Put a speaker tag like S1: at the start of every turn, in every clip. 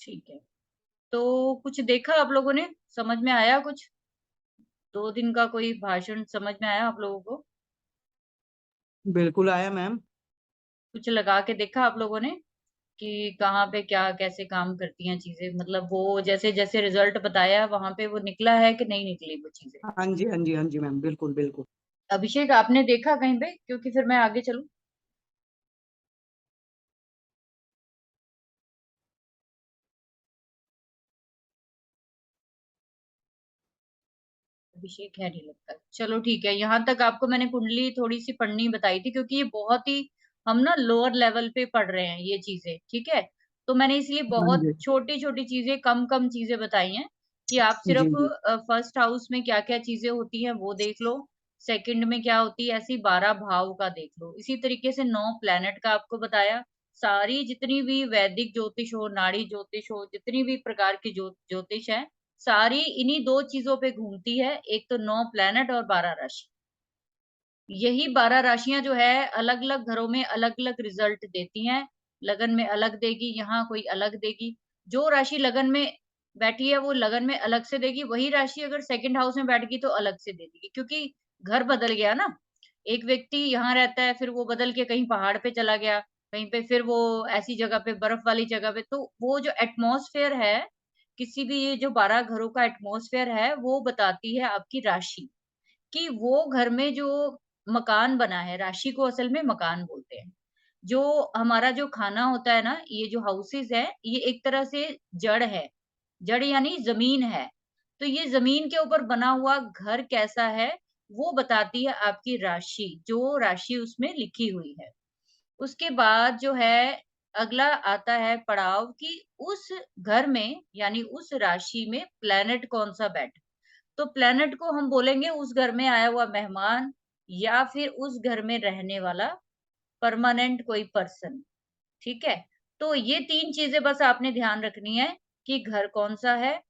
S1: ठीक है। तो कुछ देखा आप लोगों ने? समझ में आया कुछ? 2 दिन का कोई भाषण समझ में आया आप लोगों को?
S2: बिल्कुल आया मैम।
S1: कुछ लगा के देखा आप लोगों ने कि कहाँ पे क्या कैसे काम करती हैं चीज़ें? मतलब वो जैसे-जैसे रिज़ल्ट बताया वहाँ पे वो निकला है कि नहीं निकली वो चीज़ें?
S2: हाँ जी, हाँ जी, हाँ जी मैम, बिल्कुल, बिल्कुल।
S1: अभिषेक आपने देखा कहीं पे? क्योंकि फिर मैं आगे चलूँ। अभिषेक है नहीं लगता। चलो ठीक है, यहाँ तक आपको मैंने कुंडली थोड़ी-सी पढ़नी बताई थी क्योंकि ये बहुत ही हम ना लोअर लेवल पे पढ़ रहे हैं ये चीज़ें, ठीक है? तो मैंने इसलिए
S2: हाँ
S1: बहुत
S2: जी।
S1: छोटी-छोटी चीज़ें, कम-कम चीज़ें बताई हैं कि आप
S2: जी,
S1: सिर्फ़
S2: जी।
S1: फर्स्ट हाउस में क्या-क्या चीज़ें होती हैं वो देख लो, सेकंड में क्या होती है, ऐसे ही 12 भाव का देख लो। इसी तरीके से 9 प्लैनेट का आपको बताया, सारी जितनी भी वैदिक ज्योतिष हो, नाड़ी ज्योतिष हो, जितनी भी प्रकार की ज्योतिष है, सारी इन्हीं 2 चीज़ों पे घूमती है, एक तो 9 प्लैनेट और 12 राशि। यही 12 राशियाँ जो है अलग-अलग घरों में अलग-अलग रिज़ल्ट देती हैं। लगन में अलग देगी, यहाँ कोई अलग देगी। जो राशि लगन में बैठी है वो लगन में अलग से देगी, वही राशि अगर सेकंड हाउस में बैठ गई तो अलग से दे देगी क्योंकि घर बदल गया ना। एक व्यक्ति यहाँ रहता है, फिर वो बदल के कहीं पहाड़ पे चला गया, कहीं पे फिर वो ऐसी जगह पे बर्फ वाली जगह पे तो वो जो एटमॉस्फेयर है, किसी भी ये जो 12 घरों का एटमॉस्फेयर है, वो बताती है आपकी राशि। कि वो घर में जो मकान बना है, राशि को असल में मकान बोलते हैं। जो हमारा जो खाना होता है ना, ये जो हाउसेज़ हैं, ये एक तरह से जड़ है। जड़ यानी ज़मीन है। तो ये ज़मीन के ऊपर बना हुआ घर कैसा है, वो बताती है आपकी राशि, जो राशि उसमें लिखी हुई है। उसके बाद जो है, अगला आता है पड़ाव कि उस घर में यानी उस राशि में प्लैनेट कौन-सा बैठा तो प्लैनेट को हम बोलेंगे उस घर में आया हुआ मेहमान या फिर उस घर में रहने वाला परमानेंट कोई पर्सन, ठीक है? तो ये 3 चीज़ें बस आपने ध्यान रखनी है कि घर कौन-सा है,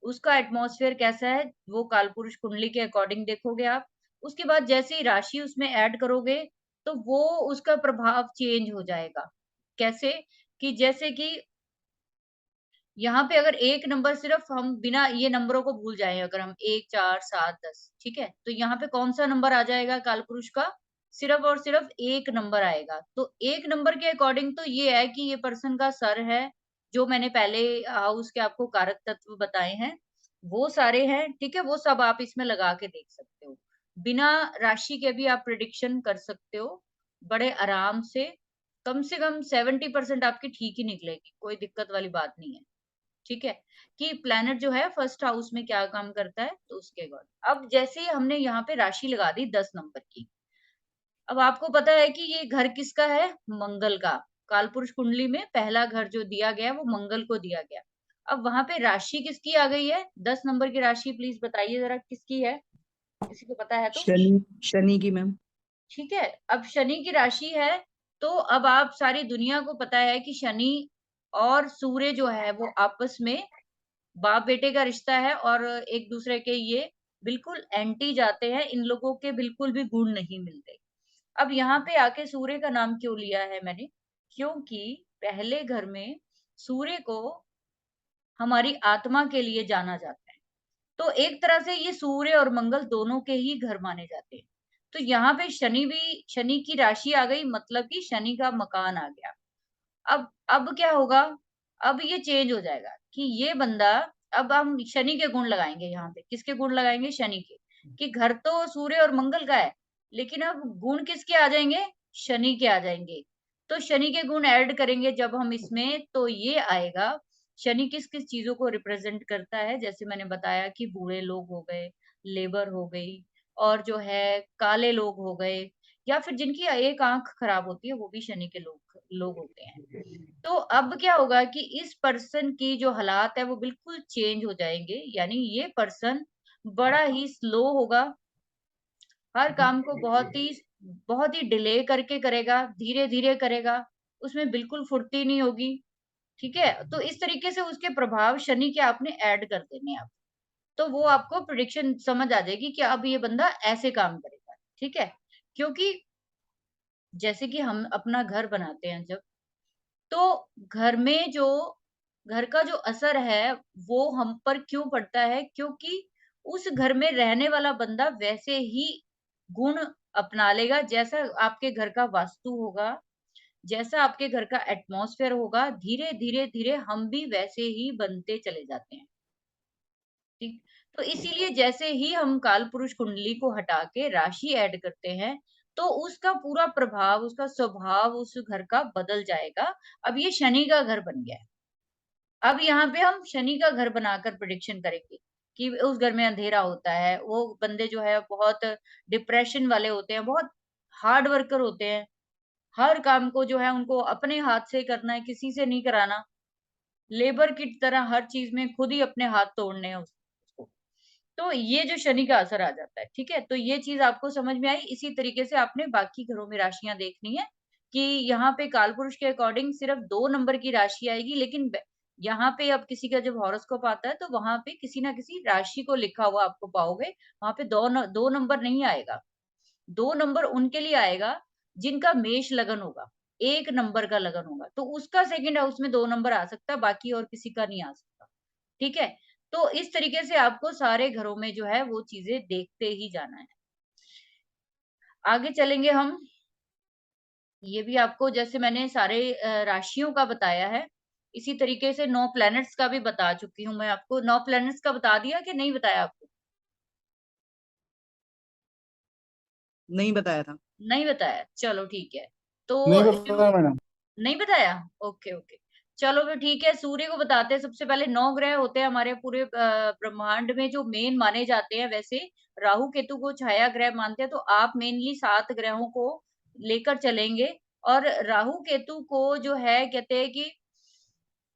S1: उसका एटमॉस्फेयर कैसा है, वो कालपुरुष कुंडली के अकॉर्डिंग देखोगे आप। उसके बाद जैसे ही राशि उसमें ऐड करोगे, तो वो उसका प्रभाव चेंज हो जाएगा। कैसे? कि जैसे कि यहाँ पे अगर एक नंबर सिर्फ हम बिना ये नंबरों को भूल जाएँ अगर हम 1, 4, 7, 10 ठीक है? तो यहाँ पे कौन-सा नंबर आ जाएगा कालपुरुष का? सिर्फ और सिर्फ 1 नंबर आएगा। तो 1 नंबर के अकॉर्डिंग तो ये है कि ये पर्सन का सर है, जो मैंने पहले हाउस के आपको कारक तत्व बताए हैं, वो सारे हैं, ठीक है? वो सब आप इसमें लगा के देख सकते हो। बिना राशि के भी आप प्रेडिक्शन कर सकते हो, बड़े आराम से कम 70% आपकी ठीक ही निकलेगी, कोई दिक्कत वाली बात नहीं है। ठीक है? कि प्लैनेट जो है फर्स्ट हाउस में क्या काम करता है, तो उसके अकॉर्डिंग। अब जैसे ही हमने यहाँ पे राशि लगा दी 10 नंबर की, अब आपको पता है कि ये घर किसका है? मंगल का। कालपुरुष कुंडली में पहला घर जो दिया गया है वो मंगल को दिया गया। अब वहाँ पे राशि किसकी आ गई है? 10 नंबर की राशि प्लीज़ बताइए ज़रा किसकी है? किसी को पता है तो?
S2: शनि शनि की मैम।
S1: ठीक है? अब शनि की राशि है, तो अब आप सारी दुनिया को पता है कि शनि और सूर्य जो है वो आपस में बाप-बेटे का रिश्ता है और एक-दूसरे के ये बिल्कुल एंटी जाते हैं, इन लोगों के बिल्कुल भी गुण नहीं मिलते। अब यहाँ पे आके सूर्य का नाम क्यों लिया है मैंने? क्योंकि पहले घर में सूर्य को हमारी आत्मा के लिए जाना जाता है। तो एक तरह से ये सूर्य और मंगल दोनों के ही घर माने जाते हैं। तो यहाँ पे शनि की राशि आ गई मतलब कि शनि का मकान आ गया। अब क्या होगा? अब ये चेंज हो जाएगा कि ये बंदा अब हम शनि के गुण लगाएँगे यहाँ पे। किसके गुण लगाएँगे? शनि के। कि घर तो सूर्य और मंगल का है, लेकिन अब गुण किसके आ जाएँगे? शनि के आ जाएँगे। तो शनि के गुण ऐड करेंगे जब हम इसमें तो ये आएगा, शनि किस-किस चीज़ों को रिप्रेज़ेंट करता है? जैसे मैंने बताया कि बूढ़े लोग हो गए, लेबर हो गई और जो है काले लोग हो गए या फिर जिनकी एक आँख खराब होती है, वो भी शनि के लोग लोग होते हैं। तो अब क्या होगा कि इस पर्सन की जो हालात है वो बिल्कुल चेंज हो जाएँगे, यानी ये पर्सन बड़ा ही स्लो होगा, हर काम को बहुत ही डिले करके करेगा, धीरे-धीरे करेगा, उसमें बिल्कुल फुर्ती नहीं होगी, ठीक है? तो इस तरीके से उसके प्रभाव शनि के आपने ऐड कर देने हैं अब। तो वो आपको प्रेडिक्शन समझ आ जाएगी कि अब ये बंदा ऐसे काम करेगा, ठीक है? क्योंकि जैसे कि हम अपना घर बनाते हैं जब तो घर में जो घर का जो असर है वो हम पर क्यों पड़ता है? क्योंकि उस घर में रहने वाला बंदा वैसे ही गुण अपना लेगा जैसा आपके घर का वास्तु होगा, जैसा आपके घर का एटमॉस्फेयर होगा, धीरे-धीरे हम भी वैसे ही बनते चले जाते हैं। ठीक। तो इसीलिए जैसे ही हम कालपुरुष कुंडली को हटा के राशि ऐड करते हैं, तो उसका पूरा प्रभाव, उसका स्वभाव उस घर का बदल जाएगा। अब ये शनि का घर बन गया है। अब यहाँ पे हम शनि का घर बनाकर प्रेडिक्शन करेंगे कि उस घर में अंधेरा होता है, वो बंदे जो है बहुत डिप्रेशन वाले होते हैं, बहुत हार्ड वर्कर होते हैं। हर काम को जो है उनको अपने हाथ से करना है, किसी से नहीं कराना। लेबर की तरह हर चीज़ में खुद ही अपने हाथ तोड़ने हैं उसको। तो ये जो शनि का असर आ जाता है, ठीक है? तो ये चीज़ आपको समझ में आई, इसी तरीके से आपने बाकी घरों में राशियाँ देखनी है कि यहाँ पे कालपुरुष के अकॉर्डिंग सिर्फ 2 नंबर की राशि आएगी, लेकिन ब यहाँ पे अब किसी का जब हॉरोस्कोप आता है, तो वहाँ पे किसी न किसी राशि को लिखा हुआ आपको पाओगे, वहाँ पे 2 नंबर नहीं आएगा। 2 नंबर उनके लिए आएगा, जिनका मेष लगन होगा, 1 नंबर का लगन होगा, तो उसका सेकंड हाउस में 2 नंबर आ सकता है, बाकी और किसी का नहीं आ सकता। ठीक है? तो इस तरीके से आपको सारे घरों में जो है वो चीज़ें देखते ही जाना है। आगे चलेंगे हम, ये भी आपको जैसे मैंने सारे राशियों का बताया है, इसी तरीके से 9 प्लैनेट्स का भी बता चुकी हूँ मैं आपको। 9 प्लैनेट्स का बता दिया कि नहीं बताया आपको?
S2: नहीं बताया था।
S1: नहीं बताया? चलो ठीक है। तो
S3: नहीं
S1: जो
S3: पता मैडम।
S1: नहीं बताया? Okay, okay. चलो फिर ठीक है, सूर्य को बताते हैं। सबसे पहले 9 ग्रह होते हैं हमारे पूरे ब्रह्मांड में जो मेन माने जाते हैं वैसे राहु, केतु को छाया ग्रह मानते हैं, तो आप मेनली 7 ग्रहों को लेकर चलेंगे और राहु, केतु को जो है कहते हैं कि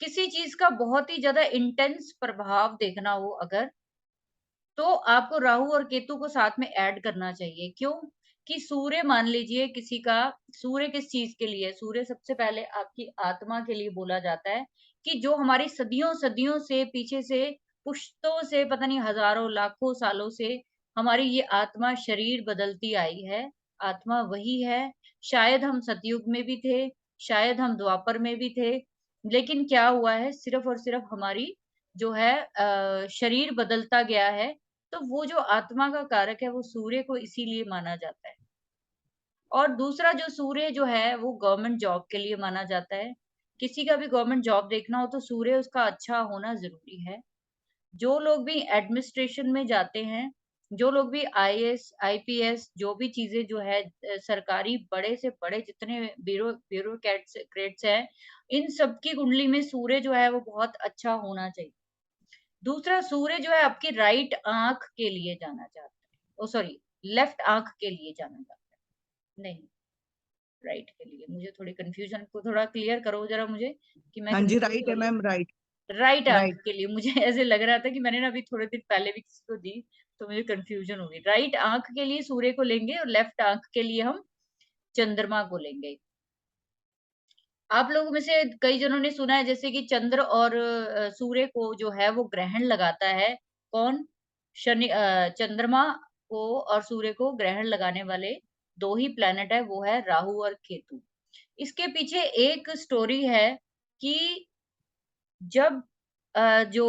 S1: किसी चीज़ का बहुत ही ज़्यादा इंटेंस प्रभाव देखना हो अगर, तो आपको राहु और केतु को साथ में ऐड करना चाहिए। क्यों? कि सूर्य मान लीजिए किसी का सूर्य किस चीज़ के लिए है? सूर्य सबसे पहले आपकी आत्मा के लिए बोला जाता है कि जो हमारी सदियों-सदियों से पीछे से पुश्तों से पता नहीं हज़ारों, लाखों सालों से हमारी ये आत्मा शरीर बदलती आई है। आत्मा वही है। शायद हम सतयुग में भी थे, शायद हम द्वापर में भी थे, लेकिन क्या हुआ है सिर्फ़ और सिर्फ़ हमारी जो है शरीर बदलता गया है, तो वो जो आत्मा का कारक है वो सूर्य को इसीलिए माना जाता है। और दूसरा जो सूर्य जो है वो गवर्नमेंट जॉब के लिए माना जाता है। किसी का भी गवर्नमेंट जॉब देखना हो तो सूर्य उसका अच्छा होना ज़रूरी है। जो लोग भी एडमिनिस्ट्रेशन में जाते हैं, जो लोग भी आईएएस, आईपीएस जो भी चीज़ें जो है सरकारी बड़े से बड़े जितने ब्यूरोक्रेट्स क्रेट्स हैं, इन सब की कुंडली में सूर्य जो है वो बहुत अच्छा होना चाहिए। दूसरा सूर्य जो है आपकी राइट आँख के लिए जाना जाता है। ओह सॉरी, लेफ्ट आँख के लिए जाना जाता है। नहीं, राइट के लिए। मुझे थोड़ी कन्फ्यूज़न को थोड़ा क्लियर करो ज़रा मुझे कि मैं
S2: हाँ जी,
S1: कन्फ्यूज़
S2: राइट
S1: हो
S2: है
S1: रही हूँ।
S2: Ma'am, right.
S1: राइट आँख
S2: राइट।
S1: के लिए मुझे ऐसे लग रहा था कि मैंने ना अभी थोड़े दिन पहले भी किसी को दी, तो मुझे कन्फ्यूज़न हो गई। राइट आँख के लिए सूर्य को लेंगे और लेफ्ट आँख के लिए हम चंद्रमा को लेंगे। आप लोगों में से कई जनों ने सुना है जैसे कि चंद्र और सूर्य को जो है वो ग्रहण लगाता है। कौन? चंद्रमा को और सूर्य को ग्रहण लगाने वाले 2 ही प्लैनेट है, वो है राहु और केतु। इसके पीछे एक स्टोरी है कि जब जो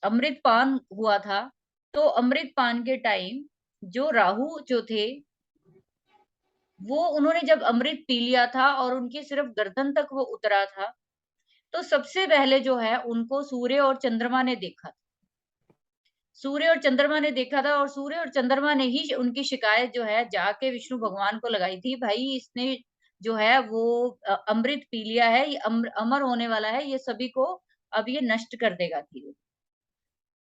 S1: अमृतपान हुआ था, तो अमृतपान के टाइम जो राहु जो थे वो उन्होंने जब अमृत पी लिया था और उनकी सिर्फ़ गर्दन तक वो उतरा था, तो सबसे पहले जो है उनको सूर्य और चंद्रमा ने देखा था। सूर्य और चंद्रमा ने देखा था और सूर्य और चंद्रमा ने ही उनकी शिकायत जो है जाके विष्णु भगवान को लगाई थी, भाई इसने जो है वो अमृत पी लिया है, ये अमर होने वाला है, ये सभी को अब ये नष्ट कर देगा धीरे।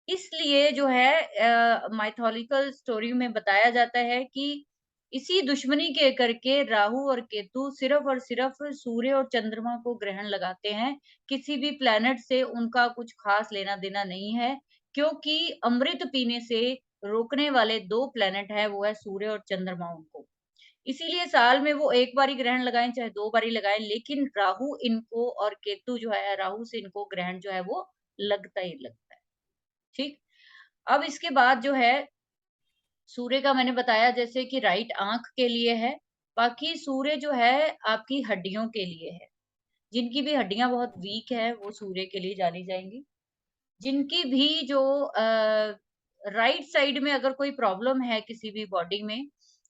S1: इसलिए जो है माइथोलॉजिकल स्टोरी में बताया जाता है कि इसी दुश्मनी के करके राहु और केतु सिर्फ और सिर्फ सूर्य और चंद्रमा को ग्रहण लगाते हैं। किसी भी प्लैनेट से उनका कुछ खास लेना-देना नहीं है, क्योंकि अमृत पीने से रोकने वाले 2 प्लैनेट हैं, वो है सूर्य और चंद्रमा उनको। इसीलिए साल में वो 1 बार ही ग्रहण लगाएँ, चाहे 2 बार ही लगाएँ, लेकिन राहु इनको और केतु जो है, राहु से इनको ग्रहण जो है वो लगता ही लगता है। ठीक? अब इसके बाद जो है सूर्य का मैंने बताया जैसे कि राइट आँख के लिए है, बाकी सूर्य जो है आपकी हड्डियों के लिए है। जिनकी भी हड्डियाँ बहुत वीक है, वो सूर्य के लिए जानी जाएँगी। जिनकी भी जो राइट साइड में अगर कोई प्रॉब्लम है किसी भी बॉडी में,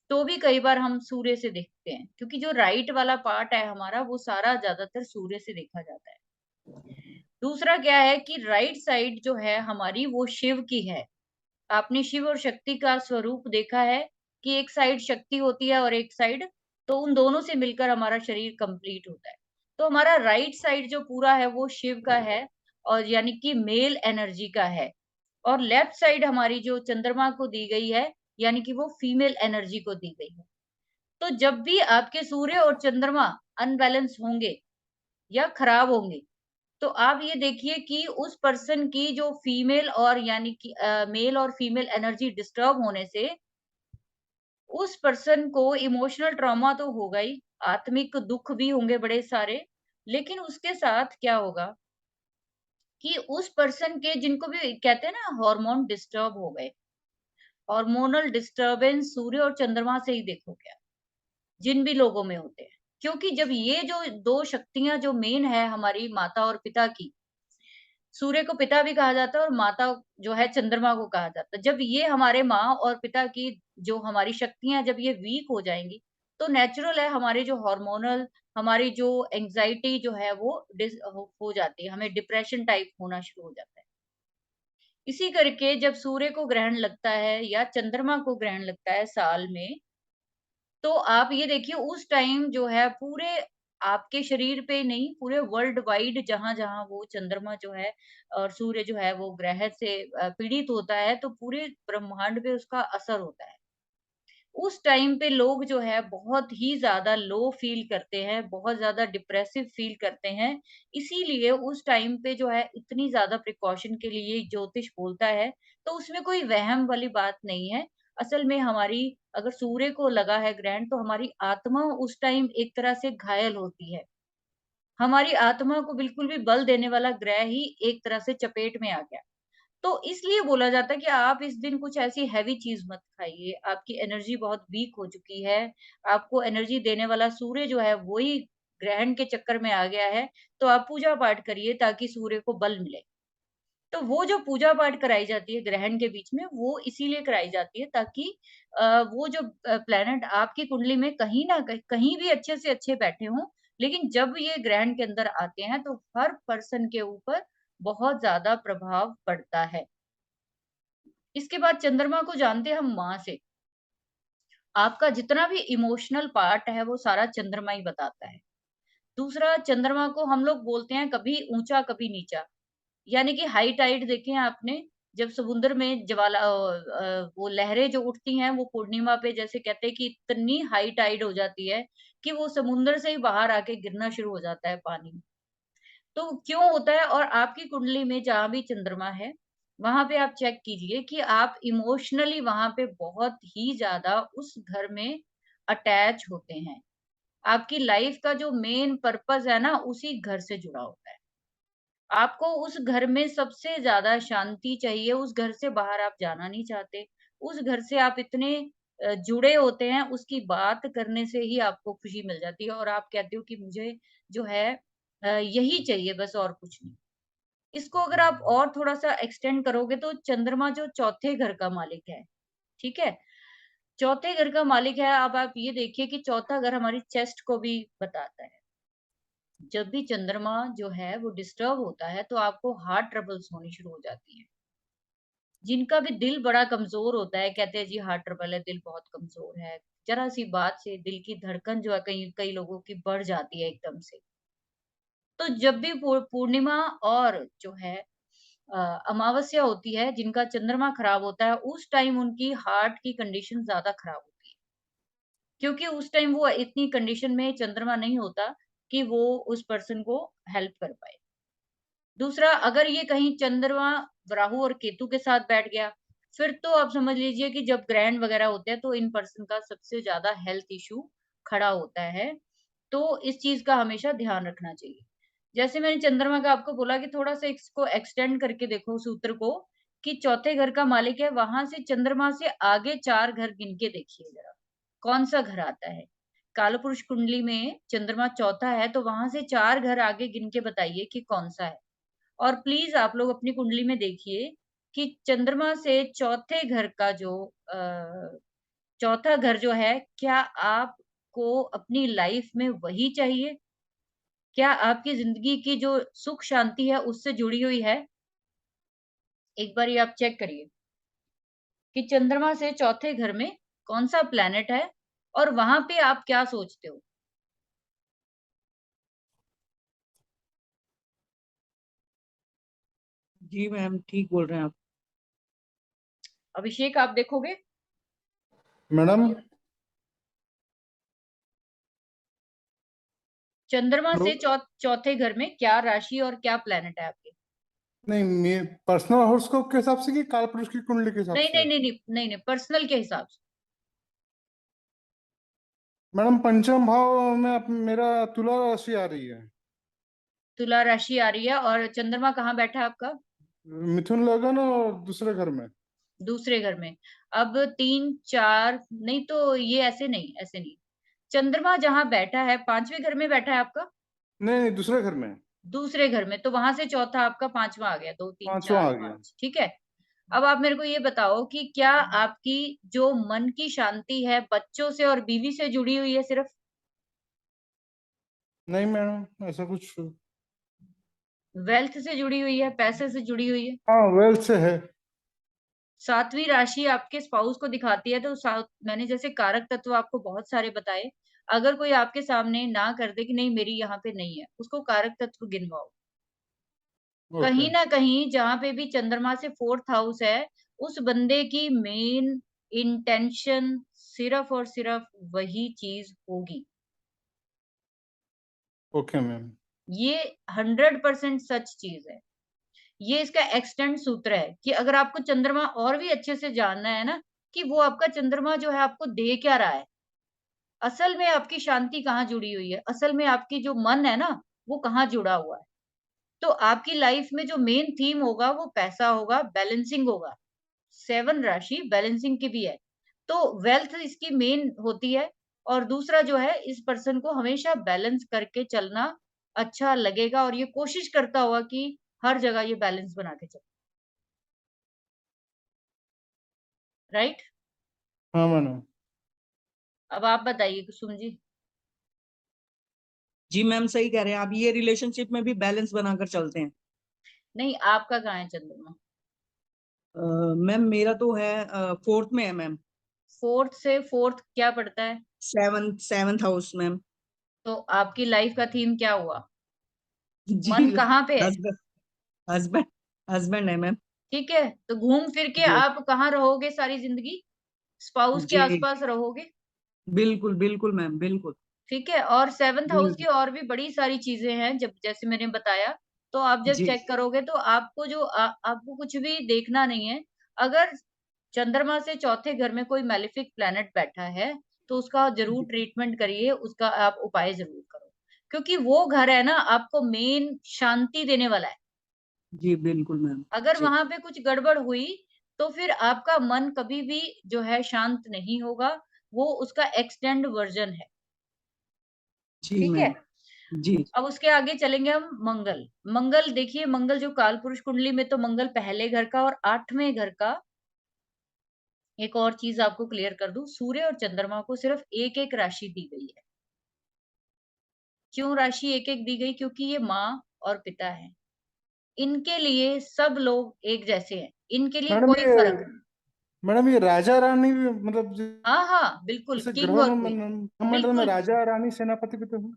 S1: तो भी कई बार हम सूर्य से देखते हैं, क्योंकि जो राइट वाला पार्ट है हमारा, वो सारा ज़्यादातर सूर्य से देखा जाता है। दूसरा क्या है कि राइट साइड जो है हमारी, वो शिव की है। आपने शिव और शक्ति का स्वरूप देखा है कि एक साइड शक्ति होती है और एक साइड, तो उन दोनों से मिलकर हमारा शरीर कंप्लीट होता है। तो हमारा राइट साइड जो पूरा है वो शिव का है, और यानी कि मेल एनर्जी का है, और लेफ्ट साइड हमारी जो चंद्रमा को दी गई है, यानी कि वो फीमेल एनर्जी को दी गई है। तो जब भी आपके सूर्य और चंद्रमा अनबैलेंस होंगे या खराब होंगे, तो आप ये देखिए कि उस पर्सन की जो फीमेल और यानी कि मेल और फीमेल एनर्जी डिस्टर्ब होने से उस पर्सन को इमोशनल ट्रॉमा तो होगा ही, आत्मिक दुःख भी होंगे बड़े सारे, लेकिन उसके साथ क्या होगा कि उस पर्सन के, जिनको भी कहते हैं ना हार्मोन डिस्टर्ब हो गए, हार्मोनल डिस्टर्बेंस सूर्य और चंद्रमा से ही देखोगे आप, जिन भी लोगों में होते हैं। क्योंकि जब ये जो 2 शक्तियाँ जो मेन है हमारी माता और पिता की, सूर्य को पिता भी कहा जाता है और माता जो है चंद्रमा को कहा जाता है। जब ये हमारे माँ और पिता की जो हमारी शक्तियाँ जब ये वीक हो जाएँगी, तो नेचुरल है हमारे जो हार्मोनल, हमारी जो एंग्ज़ायटी जो है वो हो जाती है, हमें डिप्रेशन टाइप होना शुरू हो जाता है। इसी करके जब सूर्य को ग्रहण लगता है या चंद्रमा को ग्रहण लगता है साल में, तो आप ये देखिए उस टाइम जो है पूरे आपके शरीर पे नहीं, पूरे वर्ल्ड वाइड जहाँ-जहाँ वो चंद्रमा जो है और सूर्य जो है वो ग्रह से पीड़ित होता है, तो पूरे ब्रह्मांड पे उसका असर होता है। उस टाइम पे लोग जो है बहुत ही ज़्यादा लो फ़ील करते हैं, बहुत ज़्यादा डिप्रेसिव फ़ील करते हैं। इसीलिए उस टाइम पे जो है इतनी ज़्यादा प्रिकॉशन के लिए ज्योतिष बोलता है, तो उसमें कोई वहम वाली बात नहीं है। असल में हमारी अगर सूर्य को लगा है ग्रहण, तो हमारी आत्मा उस टाइम एक तरह से घायल होती है। हमारी आत्मा को बिल्कुल भी बल देने वाला ग्रह ही एक तरह से चपेट में आ गया। तो इसलिए बोला जाता है कि आप इस दिन कुछ ऐसी हेवी चीज़ मत खाइए, आपकी एनर्जी बहुत वीक हो चुकी है, आपको एनर्जी देने वाला सूर्य जो है वो ही ग्रहण के चक्कर में आ गया है, तो आप पूजा-पाठ करिए ताकि सूर्य को बल मिले। तो वो जो पूजा-पाठ कराई जाती है ग्रहण के बीच में, वो इसीलिए कराई जाती है ताकि वो जो प्लैनेट आपकी कुंडली में कहीं न कहीं भी अच्छे से अच्छे बैठे हों, लेकिन जब ये ग्रहण के अंदर आते हैं, तो हर पर्सन के ऊपर बहुत ज़्यादा प्रभाव पड़ता है। इसके बाद चंद्रमा को जानते हैं हम माँ से। आपका जितना भी इमोशनल पार्ट है, वो सारा चंद्रमा ही बताता है। दूसरा, चंद्रमा को हम लोग बोलते हैं कभी ऊँचा, कभी नीचा। यानी कि हाई टाइड देखे हैं आपने? जब समुद्र में वो लहरें जो उठती हैं, वो पूर्णिमा पे जैसे कहते हैं कि इतनी हाई टाइड हो जाती है, कि वो समुद्र से ही बाहर आके गिरना शुरू हो जाता है पानी। तो क्यों होता है? और आपकी कुंडली में जहाँ भी चंद्रमा है, वहाँ पे आप चेक कीजिए कि आप इमोशनली वहाँ पे बहुत ही ज़्यादा उस घर में अटैच होते हैं। आपकी लाइफ का जो मेन पर्पज़ है ना, उसी घर से जुड़ा होता है। आपको उस घर में सबसे ज़्यादा शांति चाहिए, उस घर से बाहर आप जाना नहीं चाहते। उस घर से आप इतने जुड़े होते हैं, उसकी बात करने से ही आपको खुशी मिल जाती है और आप कहते हो कि मुझे जो है यही चाहिए बस और कुछ नहीं। इसको अगर आप और थोड़ा-सा एक्सटेंड करोगे तो चंद्रमा जो चौथे घर का मालिक है, ठीक है? चौथे घर का मालिक है, अब आप ये देखिए कि चौथा घर हमारी चेस्ट को भी बताता है। जब भी चंद्रमा जो है वो डिस्टर्ब होता है, तो आपको हार्ट ट्रबल्स होनी शुरू हो जाती हैं। जिनका भी दिल बड़ा कमज़ोर होता है, कहते हैं जी हार्ट ट्रबल है, दिल बहुत कमज़ोर है। ज़रा-सी बात से दिल की धड़कन जो है कई कई लोगों की बढ़ जाती है एकदम से। तो जब भी पूर्णिमा और जो है अ, अमावस्या होती है, जिनका चंद्रमा खराब होता है, उस टाइम उनकी हार्ट की कंडीशन ज़्यादा खराब होती है। क्योंकि उस टाइम वो इतनी कंडीशन में चंद्रमा नहीं होता कि वो उस पर्सन को हेल्प कर पाए। दूसरा, अगर ये कहीं चंद्रमा राहु और केतु के साथ बैठ गया, फिर तो आप समझ लीजिए कि जब ग्रहण वगैरह होते हैं, तो इन पर्सन का सबसे ज़्यादा हेल्थ इश्यू खड़ा होता है। तो इस चीज़ का हमेशा ध्यान रखना चाहिए। जैसे मैंने चंद्रमा का आपको बोला कि थोड़ा-सा इसको एक्सटेंड करके देखो सूत्र को, कि चौथे घर का मालिक है, वहाँ से चंद्रमा से आगे 4 घर गिन के देखिए ज़रा, कौन-सा घर आता है? कालपुरुष कुंडली में चंद्रमा चौथा है, तो वहां से 4 घर आगे गिन के बताइए कि कौन सा है। और प्लीज आप लोग अपनी कुंडली में देखिए कि चंद्रमा से चौथे घर का जो चौथा घर जो है, क्या आपको अपनी लाइफ में वही चाहिए? क्या आपकी जिंदगी की जो सुख शांति है उससे जुड़ी हुई है? एक बार ये आप चेक करिए कि चंद्रमा से चौथे घर में कौन सा प्लैनेट है और वहां पे आप क्या सोचते हो।
S2: जी मैम, ठीक बोल रहे हैं आप।
S1: अभिषेक, आप देखोगे?
S3: मैडम।
S1: चंद्रमा
S3: हेलो।
S1: से चौथे घर में क्या राशि और क्या प्लैनेट है आपके?
S3: नहीं, पर्सनल हॉरोस्कोप के हिसाब से कि कालपुरुष की कुंडली के हिसाब
S1: नहीं
S3: से?
S1: नहीं नहीं नहीं नहीं नहीं, पर्सनल के हिसाब से।
S3: मैडम, पंचम भाव में मेरा तुला राशि आ रही है।
S1: तुला राशि आ रही है और चंद्रमा कहाँ बैठा है आपका?
S3: मिथुन लगन और दूसरे घर में।
S1: दूसरे घर में। अब 3 4 नहीं, तो ये ऐसे नहीं, ऐसे नहीं। चंद्रमा जहां बैठा है 5वें घर में बैठा है आपका।
S3: नहीं नहीं, दूसरे घर में।
S1: दूसरे घर में, तो वहां से चौथा आपका 5वां आ गया। 2 3
S3: पांचवा
S1: 4
S3: आ गया।
S1: 5, ठीक है। अब आप मेरे को ये बताओ कि क्या आपकी जो मन की शांति है बच्चों से और बीवी से जुड़ी हुई है सिर्फ?
S3: नहीं मैडम, ऐसा कुछ।
S1: वेल्थ से जुड़ी हुई है, पैसे से जुड़ी हुई है?
S3: हाँ, वेल्थ से है।
S1: 7वीं राशि आपके स्पाउस को दिखाती है, तो मैंने जैसे कारक तत्व आपको बहुत सारे बताए। अगर कोई आपके सामने ना कर दे कि नहीं मेरी यहाँ पे नहीं है, उसको कारक तत्व गिनवाओ।
S3: ओके।
S1: कहीं ना कहीं जहां पे भी चंद्रमा से 4th हाउस है, उस बंदे की मेन इंटेंशन सिर्फ और सिर्फ वही चीज होगी।
S3: Okay ma'am.
S1: ये 100% सच चीज है। ये इसका एक्सटेंड सूत्र है कि अगर आपको चंद्रमा और भी अच्छे से जानना है ना, कि वो आपका चंद्रमा जो है आपको दे क्या रहा है, असल में आपकी शांति कहाँ जुड़ी हुई है, असल में आपकी जो मन है ना, वो कहाँ जुड़ा हुआ है। तो आपकी लाइफ में जो मेन थीम होगा वो पैसा होगा, बैलेंसिंग होगा। 7 राशि बैलेंसिंग की भी है। तो वेल्थ इसकी मेन होती है। और दूसरा जो है, इस पर्सन को हमेशा बैलेंस करके चलना अच्छा लगेगा और ये कोशिश करता होगा कि हर जगह ये बैलेंस बना के चले। राइट?
S3: हाँ मैडम।
S1: अब आप बताइए कुसुम जी।
S2: जी मैम, सही कह रहे हैं आप। ये रिलेशनशिप में भी बैलेंस बनाकर चलते हैं।
S1: नहीं, आपका कहाँ है चंद्रमा?
S2: मैम मेरा तो है 4th में है मैम।
S1: 4th से 4th क्या पड़ता है?
S2: 7th house ma'am.
S1: तो आपकी लाइफ का थीम क्या हुआ?
S2: जी।
S1: मन कहाँ पे है?
S2: हस्बैंड हस्बैंड हस्बैंड है मैम।
S1: ठीक है, तो घूम फिर के
S2: जी।
S1: आप कहाँ रहोगे सारी जिंदगी? स्पाउस के
S2: जी
S1: आसपास रहोगे।
S2: बिल्कुल बिल्कुल मैम, बिल्कुल।
S1: ठीक है, और 7th हाउस की
S2: बिल्कुल।
S1: और भी बड़ी सारी चीजें हैं, जब जैसे मैंने बताया। तो आप जब
S2: जी
S1: चेक करोगे तो आपको जो आपको कुछ भी देखना नहीं है। अगर चंद्रमा से चौथे घर में कोई मैलेफिक प्लैनेट बैठा है, तो उसका जरूर
S2: जी
S1: ट्रीटमेंट करिए, उसका आप उपाय जरूर करो। क्योंकि वो घर है ना, आपको मेन शांति देने वाला है।
S2: जी बिल्कुल मैम।
S1: अगर
S2: जी
S1: वहां पे कुछ गड़बड़ हुई, तो फिर आपका मन कभी भी जो है शांत नहीं होगा। वो उसका एक्सटेंड वर्जन है।
S2: जी
S1: ठीक है।
S2: मैम। जी
S1: अब उसके आगे चलेंगे हम। मंगल। मंगल देखिए, मंगल जो कालपुरुष कुंडली में तो मंगल पहले घर का और 8वें घर का। एक और चीज आपको क्लियर कर दूं, सूर्य और चंद्रमा को सिर्फ एक एक राशि दी गई है। क्यों राशि एक एक दी गई? क्योंकि ये माँ और पिता है। इनके लिए सब लोग एक जैसे हैं, इनके लिए
S3: मैडम
S1: कोई
S3: ये
S1: फर्क नहीं।
S3: मैडम ये राजा रानी भी, मतलब
S1: हाँ हाँ बिल्कुल,
S3: जैसे
S1: किंग
S3: ग्रहों
S1: और
S3: में
S1: क्वीन।
S3: मंडल में
S1: बिल्कुल।
S3: राजा रानी सेनापति भी तो है।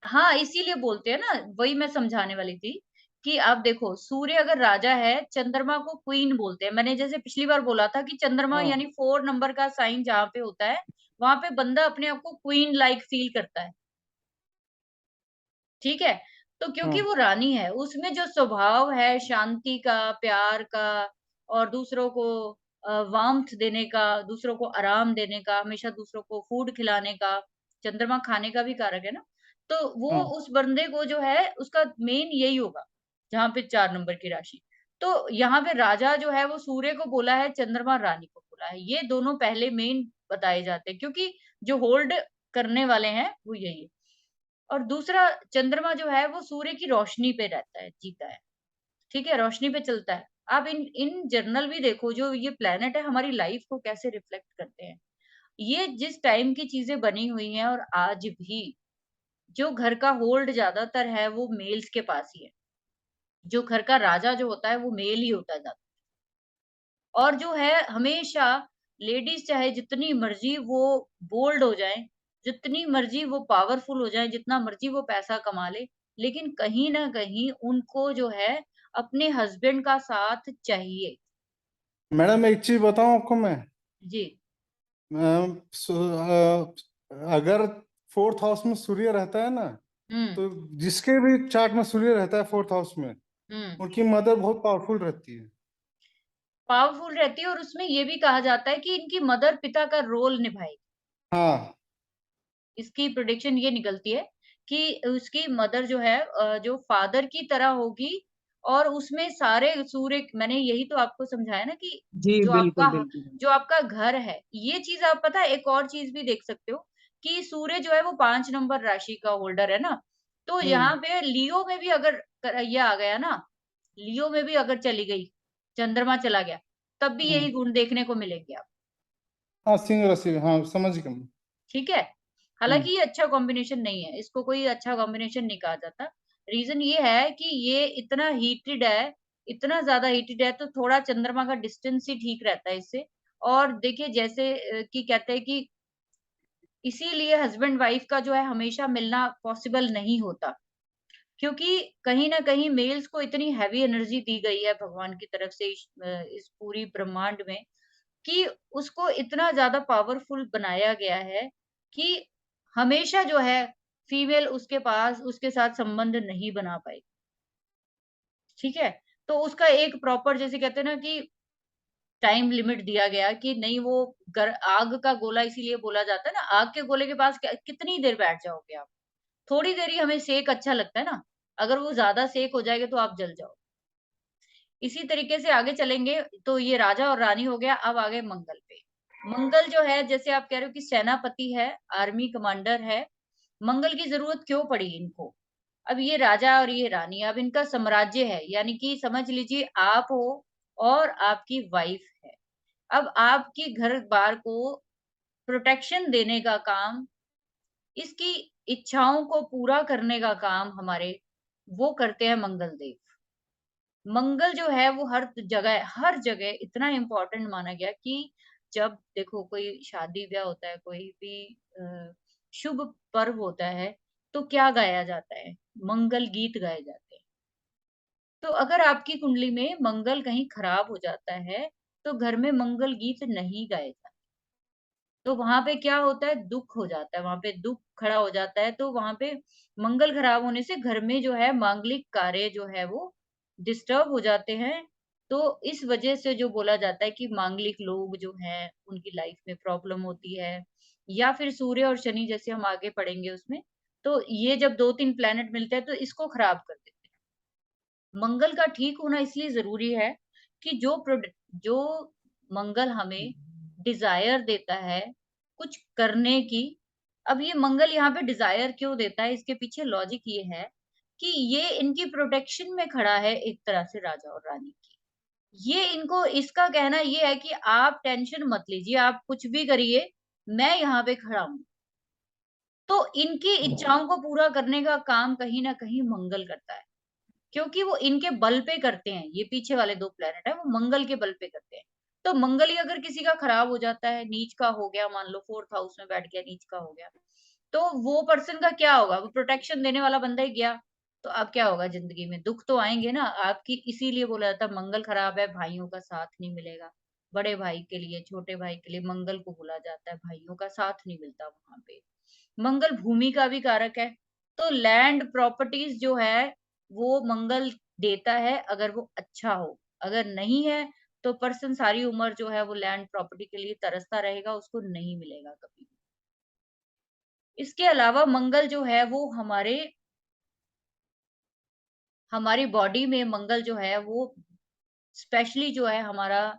S1: हाँ, इसीलिए बोलते हैं ना, वही मैं समझाने वाली थी कि आप देखो, सूर्य अगर राजा है, चंद्रमा को क्वीन बोलते हैं। मैंने जैसे पिछली बार बोला था कि चंद्रमा
S3: हाँ
S1: यानी 4 नंबर का साइन जहाँ पे होता है, वहां पे बंदा अपने आप को क्वीन लाइक फील करता है। ठीक है। तो क्योंकि
S3: हाँ
S1: वो रानी है, उसमें जो स्वभाव है शांति का, प्यार का, और दूसरों को वार्मथ देने का, दूसरों को आराम देने का, हमेशा दूसरों को फूड खिलाने का। चंद्रमा खाने का भी कारक है ना। तो वो
S3: हाँ
S1: उस बंदे को जो है उसका मेन यही होगा, जहाँ पे 4 नंबर की राशि। तो यहाँ पे राजा जो है वो सूर्य को बोला है, चंद्रमा रानी को बोला है। ये दोनों पहले मेन बताए जाते हैं, क्योंकि जो होल्ड करने वाले हैं वो यही है। और दूसरा, चंद्रमा जो है वो सूर्य की रोशनी पे रहता है, जीता है, ठीक है, रोशनी पे चलता है। आप इन इन जनरल भी देखो, जो ये प्लेनेट है हमारी लाइफ को कैसे रिफ्लेक्ट करते हैं। ये जिस टाइम की चीजें बनी हुई हैं, और आज भी जो घर का होल्ड ज्यादातर है वो मेल्स के पास ही है। जो घर का राजा जो होता है वो मेल ही होता है ज्यादा। और जो है हमेशा लेडीज चाहे जितनी मर्जी वो बोल्ड हो जाए, जितनी मर्जी वो पावरफुल हो जाए, जितना मर्जी वो पैसा कमा ले, लेकिन कहीं ना कहीं उनको जो है अपने हस्बैंड का साथ चाहिए।
S3: मैडम एक चीज बताऊं आपको मैं।
S1: जी।
S3: अगर फोर्थ हाउस में सूर्य रहता है ना,
S1: हम्म।
S3: तो जिसके भी चार्ट में सूर्य रहता है फोर्थ हाउस में,
S1: हम्म।
S3: उनकी मदर बहुत पावरफुल रहती है।
S1: पावरफुल रहती है, और उसमें ये भी कहा जाता है कि इनकी मदर पिता का रोल निभाएगी।
S3: हाँ।
S1: इसकी प्रेडिक्शन ये निकलती है कि उसकी मदर जो है जो फादर की तरह होगी। और उसमें सारे सूर्य, मैंने यही तो आपको समझाया ना कि
S2: जी
S1: जो
S2: बिल्कुल
S1: आपका
S2: बिल्कुल।
S1: जो आपका घर है, ये चीज आप पता है, एक और चीज भी देख सकते हो कि सूर्य जो है वो 5 नंबर राशि का होल्डर है ना। तो
S2: हम्म।
S1: यहाँ पे लियो में भी अगर ये आ गया ना, लियो में भी अगर चली गई, चंद्रमा चला गया, तब भी
S3: हम्म।
S1: यही गुण देखने को मिलेंगे आप।
S3: हाँ, सिंह राशि, हाँ समझ गया मैं।
S1: ठीक है।
S3: हम्म।
S1: हालाँकि ये अच्छा कॉम्बिनेशन नहीं है, इसको कोई अच्छा कॉम्बिनेशन नहीं कहा जाता। रीज़न ये है कि ये इतना हीटेड है, इतना ज़्यादा हीटेड है, तो थोड़ा चंद्रमा का डिस्टेंस ही ठीक रहता है इससे। और देखिए जैसे कि कहते हैं कि इसीलिए हस्बैंड वाइफ का जो है हमेशा मिलना पॉसिबल नहीं होता। क्योंकि कहीं न कहीं मेल्स को इतनी हेवी एनर्जी दी गई है भगवान की तरफ से इस पूरी ब्रह्मांड में, कि उसको इतना ज़्यादा पावरफुल बनाया गया है कि हमेशा जो है फीमेल उसके साथ संबंध नहीं बना पाई। ठीक है? तो उसका एक प्रॉपर, जैसे कहते हैं ना कि टाइम लिमिट दिया गया कि नहीं, वो आग का गोला इसीलिए बोला जाता है ना, आग के गोले के पास कितनी देर बैठ जाओगे आप? थोड़ी देर ही हमें सेक अच्छा लगता है ना, अगर वो ज़्यादा सेक हो जाएगा तो आप जल जाओ। इसी तरीके से आगे चलेंगे, तो ये राजा और रानी हो गया, अब आ गए मंगल पे। मंगल जो है, जैसे आप कह रहे हो कि सेनापति है, आर्मी कमांडर है, मंगल की ज़रूरत क्यों पड़ी इनको? अब ये राजा और ये रानी, अब इनका साम्राज्य है, यानी कि समझ लीजिए आप हो और आपकी वाइफ है। अब आपकी घर-बार को प्रोटेक्शन देने का काम, इसकी इच्छाओं को पूरा करने का काम वो करते हैं मंगल देव। मंगल जो है वो हर जगह इतना इम्पोर्टेंट माना गया कि जब देखो कोई शादी-ब्याह होता है, कोई भी शुभ पर्व होता है, तो क्या गाया जाता है? मंगल गीत गाए जाते हैं। तो अगर आपकी कुंडली में मंगल कहीं खराब हो जाता है, तो घर में मंगल गीत नहीं गाए जाते। तो वहाँ पे क्या होता है, दुःख हो जाता है, वहाँ पे दुःख खड़ा हो जाता है, तो वहाँ पे मंगल खराब होने से घर में जो है मांगलिक कार्य जो है वो डिस्टर्ब हो जाते हैं। तो इस वजह से जो बोला जाता है कि मांगलिक लोग जो हैं, उनकी लाइफ में प्रॉब्लम होती है, या फिर सूर्य और शनि, जैसे हम आगे पढ़ेंगे उसमें, तो ये जब 2-3 प्लैनेट मिलते हैं तो इसको खराब कर देते हैं। मंगल का ठीक होना इसलिए ज़रूरी है कि जो मंगल हमें डिज़ायर देता है कुछ करने की। अब ये मंगल यहाँ पे डिज़ायर क्यों देता है, इसके पीछे लॉजिक ये है कि ये इनकी प्रोटेक्शन में खड़ा है एक तरह से राजा और रानी की। ये इनको इसका कहना ये है कि आप टेंशन मत लीजिए, आप कुछ भी करिए, मैं यहाँ पे खड़ा हूँ। तो इनकी इच्छाओं को पूरा करने का काम कहीं न कहीं मंगल करता है। क्योंकि वो इनके बल पे करते हैं, ये पीछे वाले 2 प्लैनेट हैं, वो मंगल के बल पे करते हैं। तो मंगल ही अगर किसी का खराब हो जाता है, नीच का हो गया, मान लो 4th हाउस में बैठ गया, नीच का हो गया, तो वो पर्सन का क्या होगा? वो प्रोटेक्शन देने वाला बंदा ही गया, तो अब क्या होगा ज़िंदगी में? दुःख तो आएँगे ना आपकी। इसीलिए बोला जाता है मंगल खराब है, भाइयों का साथ नहीं मिलेगा। बड़े भाई के लिए, छोटे भाई के लिए मंगल को बोला जाता है, भाइयों का साथ नहीं मिलता वहाँ पे। मंगल भूमि का भी कारक है, तो लैंड प्रॉपर्टीज़ जो है, वो मंगल देता है अगर वो अच्छा हो। अगर नहीं है, तो पर्सन सारी उम्र जो है वो लैंड प्रॉपर्टी के लिए तरसता रहेगा, उसको नहीं मिलेगा कभी भी। इसके अलावा मंगल जो है वो हमारी बॉडी में मंगल जो है वो स्पेशली जो है हमारा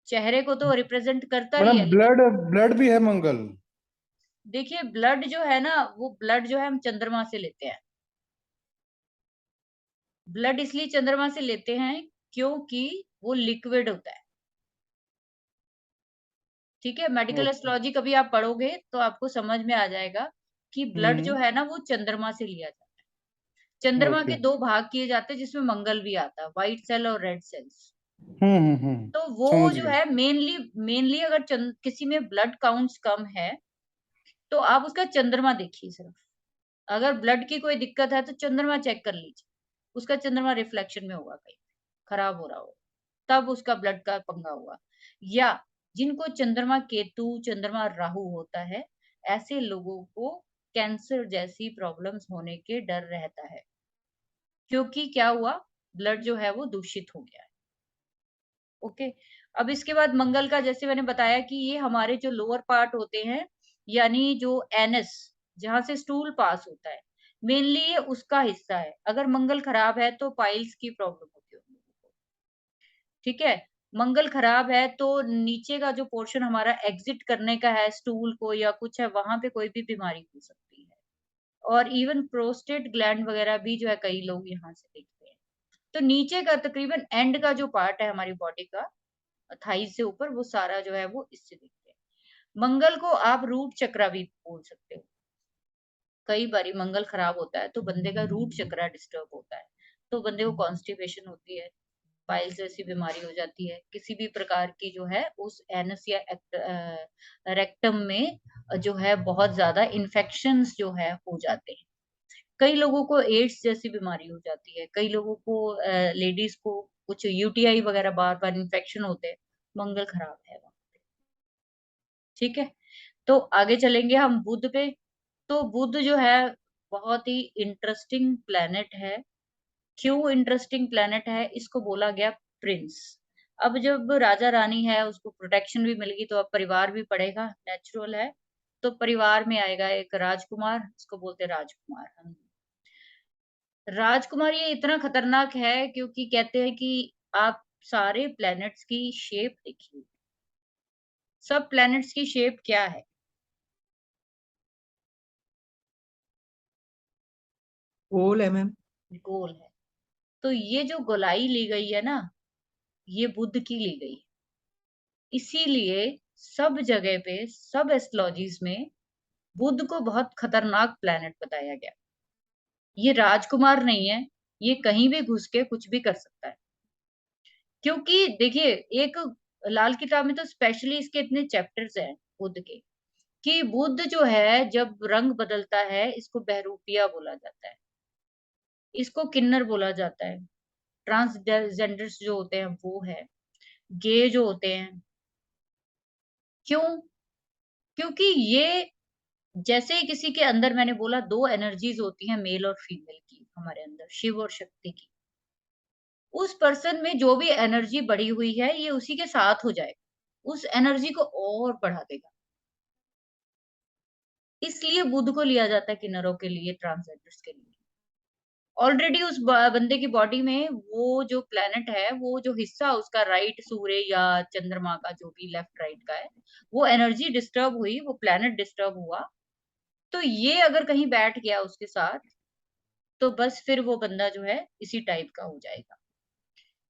S1: चेहरे को तो रिप्रेज़ेंट करता ही
S3: मैडम
S1: है, लेकिन
S3: ब्लड ब्लड भी है मंगल।
S1: देखिए ब्लड जो है ना, वो ब्लड जो है हम चंद्रमा से लेते हैं। ब्लड इसलिए चंद्रमा से लेते हैं क्योंकि वो लिक्विड होता है। ठीक है? Medical
S3: okay.
S1: एस्ट्रोलॉजी कभी आप पढ़ोगे तो आपको समझ में आ जाएगा कि ब्लड जो
S3: हम्म।
S1: है ना वो चंद्रमा से लिया जाता है। चंद्रमा के
S3: ओके।
S1: 2 भाग किए जाते हैं जिसमें मंगल भी आता है, व्हाइट सेल और रेड सेल्स। तो वो
S3: समझ
S1: जो
S3: गया।
S1: है मेनली मेनली अगर किसी में ब्लड काउंट्स कम है, तो आप उसका चंद्रमा देखिए सिर्फ। अगर ब्लड की कोई दिक्कत है तो चंद्रमा चेक कर लीजिए। उसका चंद्रमा रिफ्लेक्शन में होगा कहीं, खराब हो रहा हो, तब उसका ब्लड का पंगा हुआ। या जिनको चंद्रमा केतु, चंद्रमा राहु होता है, ऐसे लोगों को कैंसर जैसी प्रॉब्लम्स होने के डर रहता है। क्योंकि क्या हुआ? ब्लड जो है वो दूषित हो गया है। ओके। अब इसके बाद मंगल का जैसे मैंने बताया कि ये हमारे जो लोअर पार्ट होते हैं, यानी जो एनस, जहाँ से स्टूल पास होता है, मेनली ये उसका हिस्सा है। अगर मंगल खराब है तो पाइल्स की प्रॉब्लम होती है उन लोगों को। ठीक है? मंगल खराब है तो नीचे का जो पोर्शन हमारा एग्जिट करने का है स्टूल को या कुछ है, वहाँ पे कोई भी बीमारी हो सकती है। और इवन प्रोस्टेट ग्लैंड वगैरह भी जो है कई लोग यहाँ से देखते हैं। तो नीचे का तकरीबन एंड का जो पार्ट है हमारी बॉडी का, थाइज़ से ऊपर, वो सारा जो है वो इससे दिखते हैं। मंगल को आप रूट चक्रा भी बोल सकते हो। कई बारी मंगल खराब होता है तो बंदे का रूट चक्रा डिस्टर्ब होता है। तो बंदे को कॉन्स्टिपेशन होती है, पाइल्स जैसी बीमारी हो जाती है। किसी भी प्रकार की जो है उस एनस या रेक्टम में जो है बहुत ज़्यादा इन्फेक्शंस जो है हो जाते हैं। कई लोगों को एड्स जैसी बीमारी हो जाती है। कई लोगों को लेडीज़ को कुछ यूटीआई वगैरह बार-बार इन्फेक्शन होते हैं। मंगल खराब है वहाँ पे। ठीक है? तो आगे चलेंगे हम बुध पे। तो बुध जो है बहुत ही इंटरेस्टिंग प्लैनेट है। क्यों इंटरेस्टिंग प्लैनेट है? इसको बोला गया प्रिंस। अब जब राजा-रानी है उसको प्रोटेक्शन भी मिल गई तो अब परिवार भी बढ़ेगा, नेचुरल है। तो परिवार में आएगा एक राजकुमार, इसको बोलते हैं राजकुमार। राजकुमार ये इतना खतरनाक है क्योंकि कहते हैं कि आप सारे प्लैनेट्स की शेप देखिए। सब प्लैनेट्स की शेप क्या है?
S2: गोल है मैम।
S1: गोल है। तो ये जो गोलाई ली गई है ना, ये बुध की ली गई है। इसीलिए सब जगह पे, सब एस्ट्रोलॉजीज़ में बुध को बहुत खतरनाक प्लैनेट बताया गया। ये राजकुमार नहीं है, ये कहीं भी घुस के कुछ भी कर सकता है। क्योंकि देखिए, एक लाल किताब में तो स्पेशली इसके इतने चैप्टर्स हैं बुध के, कि बुध जो है जब रंग बदलता है, इसको बहरूपिया बोला जाता है। इसको किन्नर बोला जाता है। ट्रांसजेंडर्स जो होते हैं वो है, गे जो होते हैं। क्यों? क्योंकि ये जैसे ही किसी के अंदर मैंने बोला 2 एनर्जीज़ होती हैं मेल और फीमेल की हमारे अंदर, शिव और शक्ति की। उस पर्सन में जो भी एनर्जी बढ़ी हुई है, ये उसी के साथ हो जाएगा। उस एनर्जी को और बढ़ा देगा। इसलिए बुध को लिया जाता है किन्नरों के लिए, ट्रांसजेंडर्स के लिए। ऑलरेडी उस बंदे की बॉडी में वो जो प्लैनेट है, वो जो हिस्सा उसका राइट सूर्य या चंद्रमा का जो भी लेफ्ट राइट का है, वो एनर्जी डिस्टर्ब हुई, वो प्लैनेट डिस्टर्ब हुआ। तो ये अगर कहीं बैठ गया उसके साथ, तो बस फिर वो बंदा जो है इसी टाइप का हो जाएगा।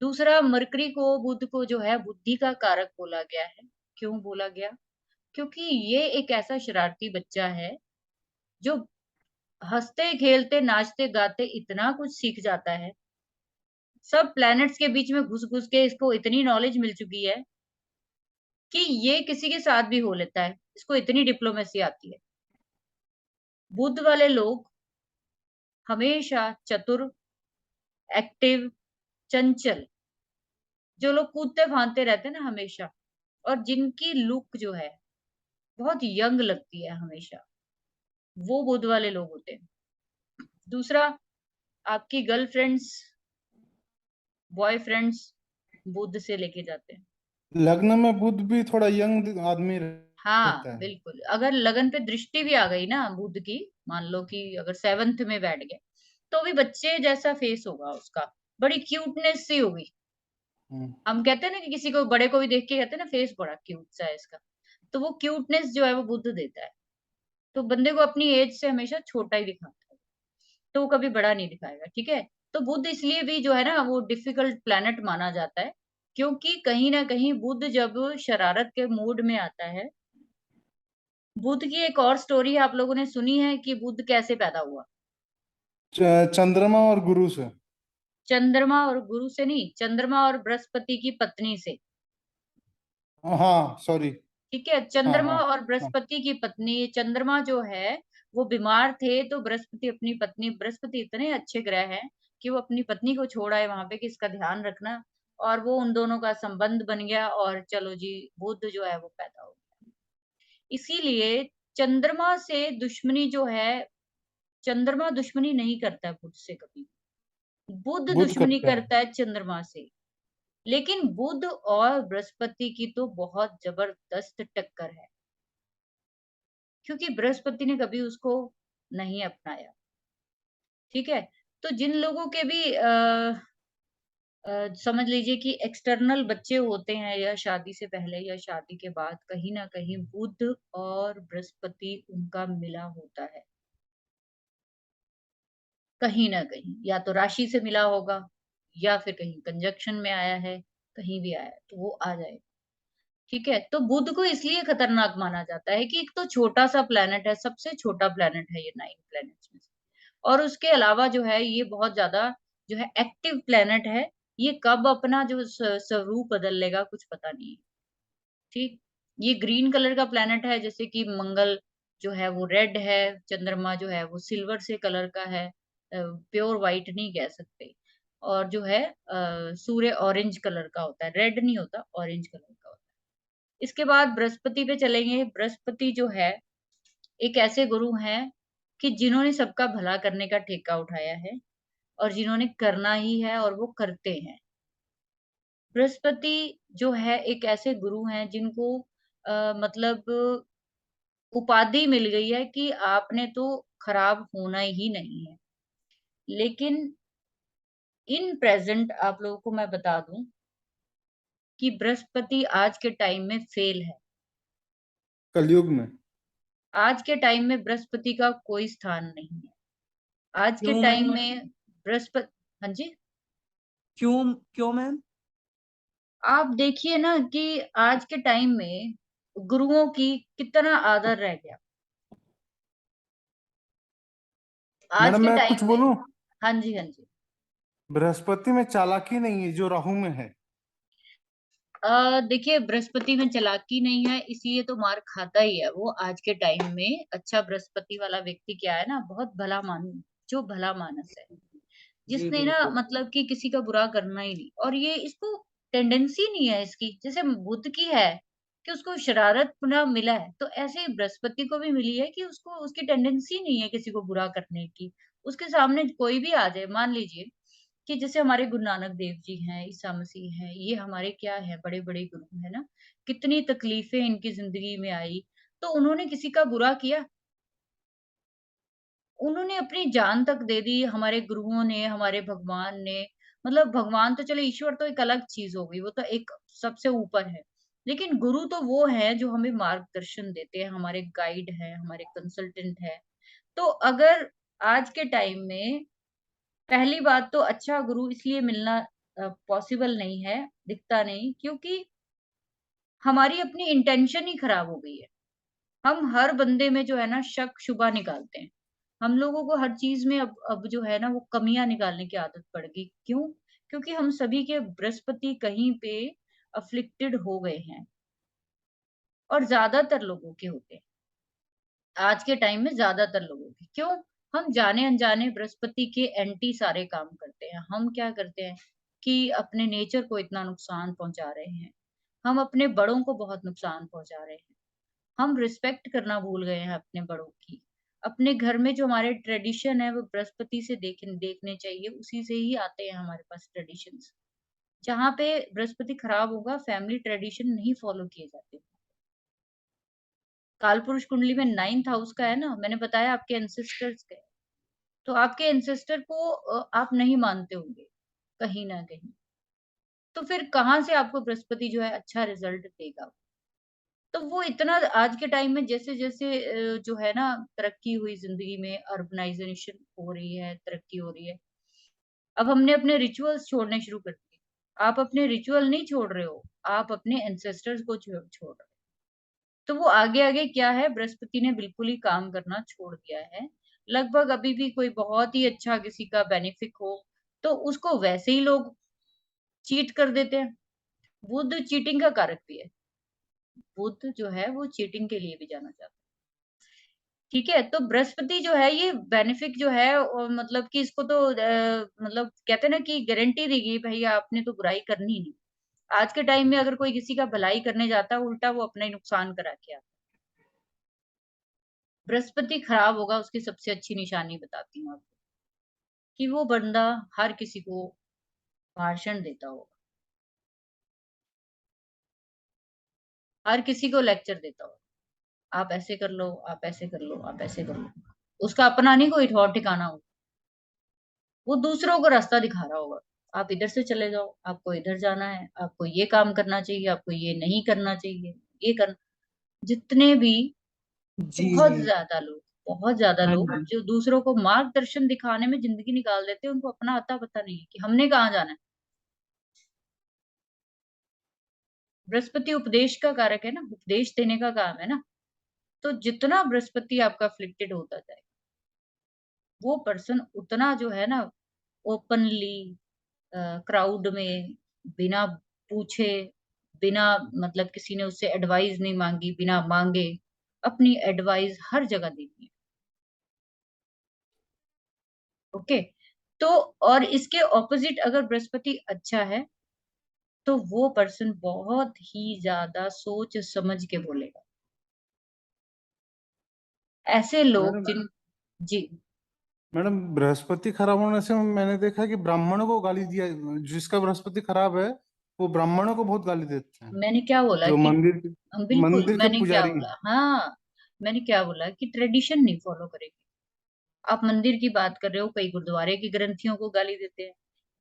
S1: दूसरा, मरकरी को, बुध को जो है बुद्धि का कारक बोला गया है। क्यों बोला गया? क्योंकि ये एक ऐसा शरारती बच्चा है जो हँसते, खेलते, नाचते, गाते इतना कुछ सीख जाता है। सब प्लैनेट्स के बीच में घुस-घुस के इसको इतनी नॉलेज मिल चुकी है कि ये किसी के साथ भी हो लेता है। इसको इतनी डिप्लोमेसी आती है। बुध वाले लोग हमेशा चतुर, एक्टिव, चंचल, जो लोग कूदते-फांदते रहते हैं ना हमेशा, और जिनकी लुक जो है बहुत यंग लगती है हमेशा, वो बुध वाले लोग होते हैं। दूसरा, आपकी गर्लफ्रेंड्स, बॉयफ्रेंड्स बुध से लेके जाते हैं।
S3: लग्न में बुध भी थोड़ा यंग आदमी
S1: हाँ,
S3: रहता है।
S1: बिल्कुल। अगर लगन पे दृष्टि भी आ गई ना बुध की, मान लो कि अगर 7th में बैठ गया, तो भी बच्चे जैसा फेस होगा उसका, बड़ी क्यूटनेस सी होगी।
S3: हम्म।
S1: हम कहते हैं ना कि किसी को बड़े को भी देख के कहते हैं ना फेस बड़ा क्यूट सा है इसका, तो वो क्यूटनेस जो है वो बुध देता है। तो बंदे को अपनी एज से हमेशा छोटा ही दिखाता है, तो वो कभी बड़ा नहीं दिखाएगा, ठीक है? तो बुध इसलिए भी जो है ना वो डिफिकल्ट प्लैनेट माना जाता है, क्योंकि कहीं न कहीं बुध जब शरारत के मूड में आता है, बुध की एक और स्टोरी आप लोगों ने सुनी है कि बुध कैसे पैदा हुआ?
S3: चंद्रमा और गुरु से।
S1: चंद्रमा और गुरु से नहीं, चंद्रमा और बृहस्पति की पत्नी से,
S3: हाँ, सॉरी।
S1: ठीक है?
S3: हाँ,
S1: चंद्रमा
S3: हाँ,
S1: और
S3: हाँ।
S1: बृहस्पति की पत्नी, चंद्रमा जो है, वो बीमार थे, तो बृहस्पति अपनी पत्नी, बृहस्पति इतने अच्छे ग्रह हैं कि वो अपनी पत्नी को छोड़ आए वहाँ पे कि इसका ध्यान रखना, और वो उन दोनों का संबंध बन गया और चलो जी, बुध जो है वो पैदा हो गया। इसीलिए चंद्रमा से दुश्मनी जो है, चंद्रमा दुश्मनी नहीं करता है बुध से कभी, बुध
S3: बुध
S1: दुश्मनी
S3: करता है।
S1: करता है चंद्रमा से। लेकिन बुध और बृहस्पति की तो बहुत जबरदस्त टक्कर है, क्योंकि बृहस्पति ने कभी उसको नहीं अपनाया, ठीक है? तो जिन लोगों के भी समझ लीजिए कि एक्सटर्नल बच्चे होते हैं, या शादी से पहले या शादी के बाद, कहीं न कहीं बुध और बृहस्पति उनका मिला होता है। कहीं न कहीं, या तो राशि से मिला होगा, या फिर कहीं कंजंक्शन में आया है, कहीं भी आया है, तो वो आ जाएगा। ठीक है? तो बुध को इसलिए खतरनाक माना जाता है कि एक तो छोटा-सा प्लैनेट है, सबसे छोटा प्लैनेट है ये 9 प्लैनेट्स में से। और उसके अलावा जो है ये बहुत ज़्यादा जो है एक्टिव प्लैनेट है। ये कब अपना जो स्वरूप बदल लेगा कुछ पता नहीं है, ठीक? ये ग्रीन कलर का प्लैनेट है, जैसे कि मंगल जो है वो रेड है, चंद्रमा जो है वो सिल्वर से कलर का है, प्योर व्हाइट नहीं कह सकते। और जो है सूर्य ऑरेंज कलर का होता है, रेड नहीं होता, ऑरेंज कलर का होता है। इसके बाद बृहस्पति पे चलेंगे। बृहस्पति जो है, एक ऐसे गुरु हैं कि जिन्होंने सबका भला करने का ठेका उठाया है, और जिन्होंने करना ही है और वो करते हैं। बृहस्पति जो है एक ऐसे गुरु हैं जिनको मतलब उपाधि मिल गई है कि आपने तो खराब होना ही नहीं है। लेकिन इन प्रेज़ेंट आप लोगों को मैं बता दूँ कि बृहस्पति आज के टाइम में फ़ेल है।
S3: कलयुग में।
S1: आज के टाइम में बृहस्पति का कोई स्थान नहीं है। आज के
S2: क्यों
S1: टाइम
S2: मैम?
S1: में हाँ जी?
S2: क्यों क्यों मैम?
S1: आप देखिए ना कि आज के टाइम में गुरुओं की कितना आदर रह गया। आज
S3: मैडम,
S1: के
S3: मैं कुछ
S1: टाइम में
S3: बोलूं?
S1: हाँ जी, हाँ जी।
S3: बृहस्पति में चालाकी नहीं है जो राहु में है।
S1: देखिए बृहस्पति में चालाकी नहीं है, इसलिए तो मार खाता ही है वो आज के टाइम में। अच्छा बृहस्पति वाला व्यक्ति क्या है ना, बहुत जो भला मानस है,
S2: जी,
S1: जिसने ना
S2: बिल्कुल।
S1: मतलब कि किसी का बुरा करना ही नहीं, और ये इसको टेंडेंसी नहीं है इसकी, जैसे बुध की है कि उसको शरारत मिला है, तो ऐसे ही बृहस्पति को भी मिली है कि उसको उसकी टेंडेंसी नहीं है किसी को बुरा करने की। उसके सामने कोई भी आ जाए, मान लीजिए कि जैसे हमारे गुरु नानक देव जी हैं, ईसा मसीह हैं, ये हमारे क्या हैं, बड़े-बड़े गुरु हैं ना, कितनी तकलीफें इनकी ज़िंदगी में आई, तो उन्होंने किसी का बुरा किया? उन्होंने अपनी जान तक दे दी, हमारे गुरुओं ने, हमारे भगवान ने, मतलब भगवान तो चलो, ईश्वर तो एक अलग चीज़ हो गई, वो तो एक सबसे ऊपर है। लेकिन गुरु तो वो हैं जो हमें मार्गदर्शन देते हैं, हमारे गाइड हैं, हमारे कंसल्टेंट हैं। तो अगर आज के टाइम में पहली बात तो अच्छा गुरु इसलिए मिलना पॉसिबल नहीं है, दिखता नहीं, क्योंकि हमारी अपनी इंटेंशन ही खराब हो गई है। हम हर बंदे में जो है ना शक-शुबा निकालते हैं। हम लोगों को हर चीज़ में अब जो है ना वो कमियाँ निकालने की आदत पड़ गई। क्यों? क्योंकि हम सभी के बृहस्पति कहीं पे अफ़्लिक्टेड हो गए हैं, और ज़्यादातर लोगों के होते हैं। आज के टाइम में ज़्यादातर लोगों की। क्यों? हम जाने-अनजाने बृहस्पति के एंटी सारे काम करते हैं। हम क्या करते हैं कि अपने नेचर को इतना नुकसान पहुँचा रहे हैं। हम अपने बड़ों को बहुत नुकसान पहुँचा रहे हैं। हम रिस्पेक्ट करना भूल गए हैं अपने बड़ों की। अपने घर में जो हमारे ट्रेडिशन है वो बृहस्पति से देखने चाहिए, उसी से ही आते हैं हमारे पास ट्रेडिशंस। जहाँ पे बृहस्पति खराब होगा, फैमिली ट्रेडिशन नहीं फॉलो किए जाते। कालपुरुष कुंडली में 9th हाउस का है ना, मैंने बताया आपके एंसेस्टर्स का है। तो आपके एंसेस्टर को आप नहीं मानते होंगे, कहीं न कहीं। तो फिर कहाँ से आपको बृहस्पति जो है अच्छा रिज़ल्ट देगा? तो वो इतना आज के टाइम में जैसे-जैसे जो है ना तरक्की हुई ज़िंदगी में, अर्बनाइज़ेशन हो रही है, तरक्की हो रही है। अब हमने अपने रिचुअल्स छोड़ने शुरू कर दिए। आप अपने रिचुअल नहीं छोड़ रहे हो, आप अपने एंसेस्टर्स को छोड़ रहे हो। तो वो आगे-आगे क्या है, बृहस्पति ने बिल्कुल ही काम करना छोड़ दिया है। लगभग अभी भी कोई बहुत ही अच्छा किसी का बेनिफिक हो, तो उसको वैसे ही लोग चीट कर देते हैं। बुध चीटिंग का कारक भी है। बुध जो है वो चीटिंग के लिए भी जाना जाता है। ठीक है? तो बृहस्पति जो है ये बेनिफिक जो है मतलब कि इसको तो मतलब कहते हैं ना कि गारंटी दी गई भई आपने तो बुराई करनी ही नहीं। आज के टाइम में अगर कोई किसी का भलाई करने जाता है, उल्टा वो अपना ही नुकसान करा के आता है। बृहस्पति खराब होगा उसकी सबसे अच्छी निशानी बताती हूँ आपको, कि वो बंदा हर किसी को भाषण देता होगा, हर किसी को लेक्चर देता होगा। आप ऐसे कर लो, आप ऐसे कर लो, आप ऐसे कर लो। उसका अपना नहीं कोई ठौर ठिकाना होगा। वो दूसरों को रास्ता दिखा रहा होगा। आप इधर से चले जाओ, आपको इधर जाना है, आपको ये काम करना चाहिए, आपको ये नहीं करना चाहिए, ये करना जितने भी
S2: जी,
S1: बहुत ज़्यादा
S2: हाँ
S1: लोग
S2: जी।
S1: जो दूसरों को मार्गदर्शन दिखाने में ज़िंदगी निकाल देते हैं, उनको अपना अता-पता नहीं है कि हमने कहाँ जाना है। बृहस्पति उपदेश का कारक है ना, उपदेश देने का काम है ना, तो जितना बृहस्पति आपका अफ़्लिक्टेड होता जाए, वो पर्सन उतना जो है ना ओपनली क्राउड में बिना पूछे, बिना मतलब किसी ने उससे एडवाइस नहीं माँगी, बिना माँगे, अपनी एडवाइस हर जगह देती है। ओके? तो और इसके ऑपोज़िट अगर बृहस्पति अच्छा है, तो वो पर्सन बहुत ही ज़्यादा सोच समझ के बोलेगा। ऐसे लोग
S3: मैडम
S1: जिन जी,
S3: मैडम बृहस्पति खराब होने से मैंने देखा कि ब्राह्मणों को गाली दिया, जिसका बृहस्पति खराब है वो ब्राह्मणों को बहुत गाली देते हैं,
S1: मैंने क्या बोला
S3: जो
S1: कि बिल्कुल,
S3: मंदिर के
S1: मैंने क्या
S3: पुजारी हैं।
S1: बोला हाँ, मैंने क्या बोला कि ट्रेडिशन नहीं फ़ॉलो करेंगे। आप मंदिर की बात कर रहे हो, कई गुरुद्वारे की ग्रंथियों को गाली देते हैं,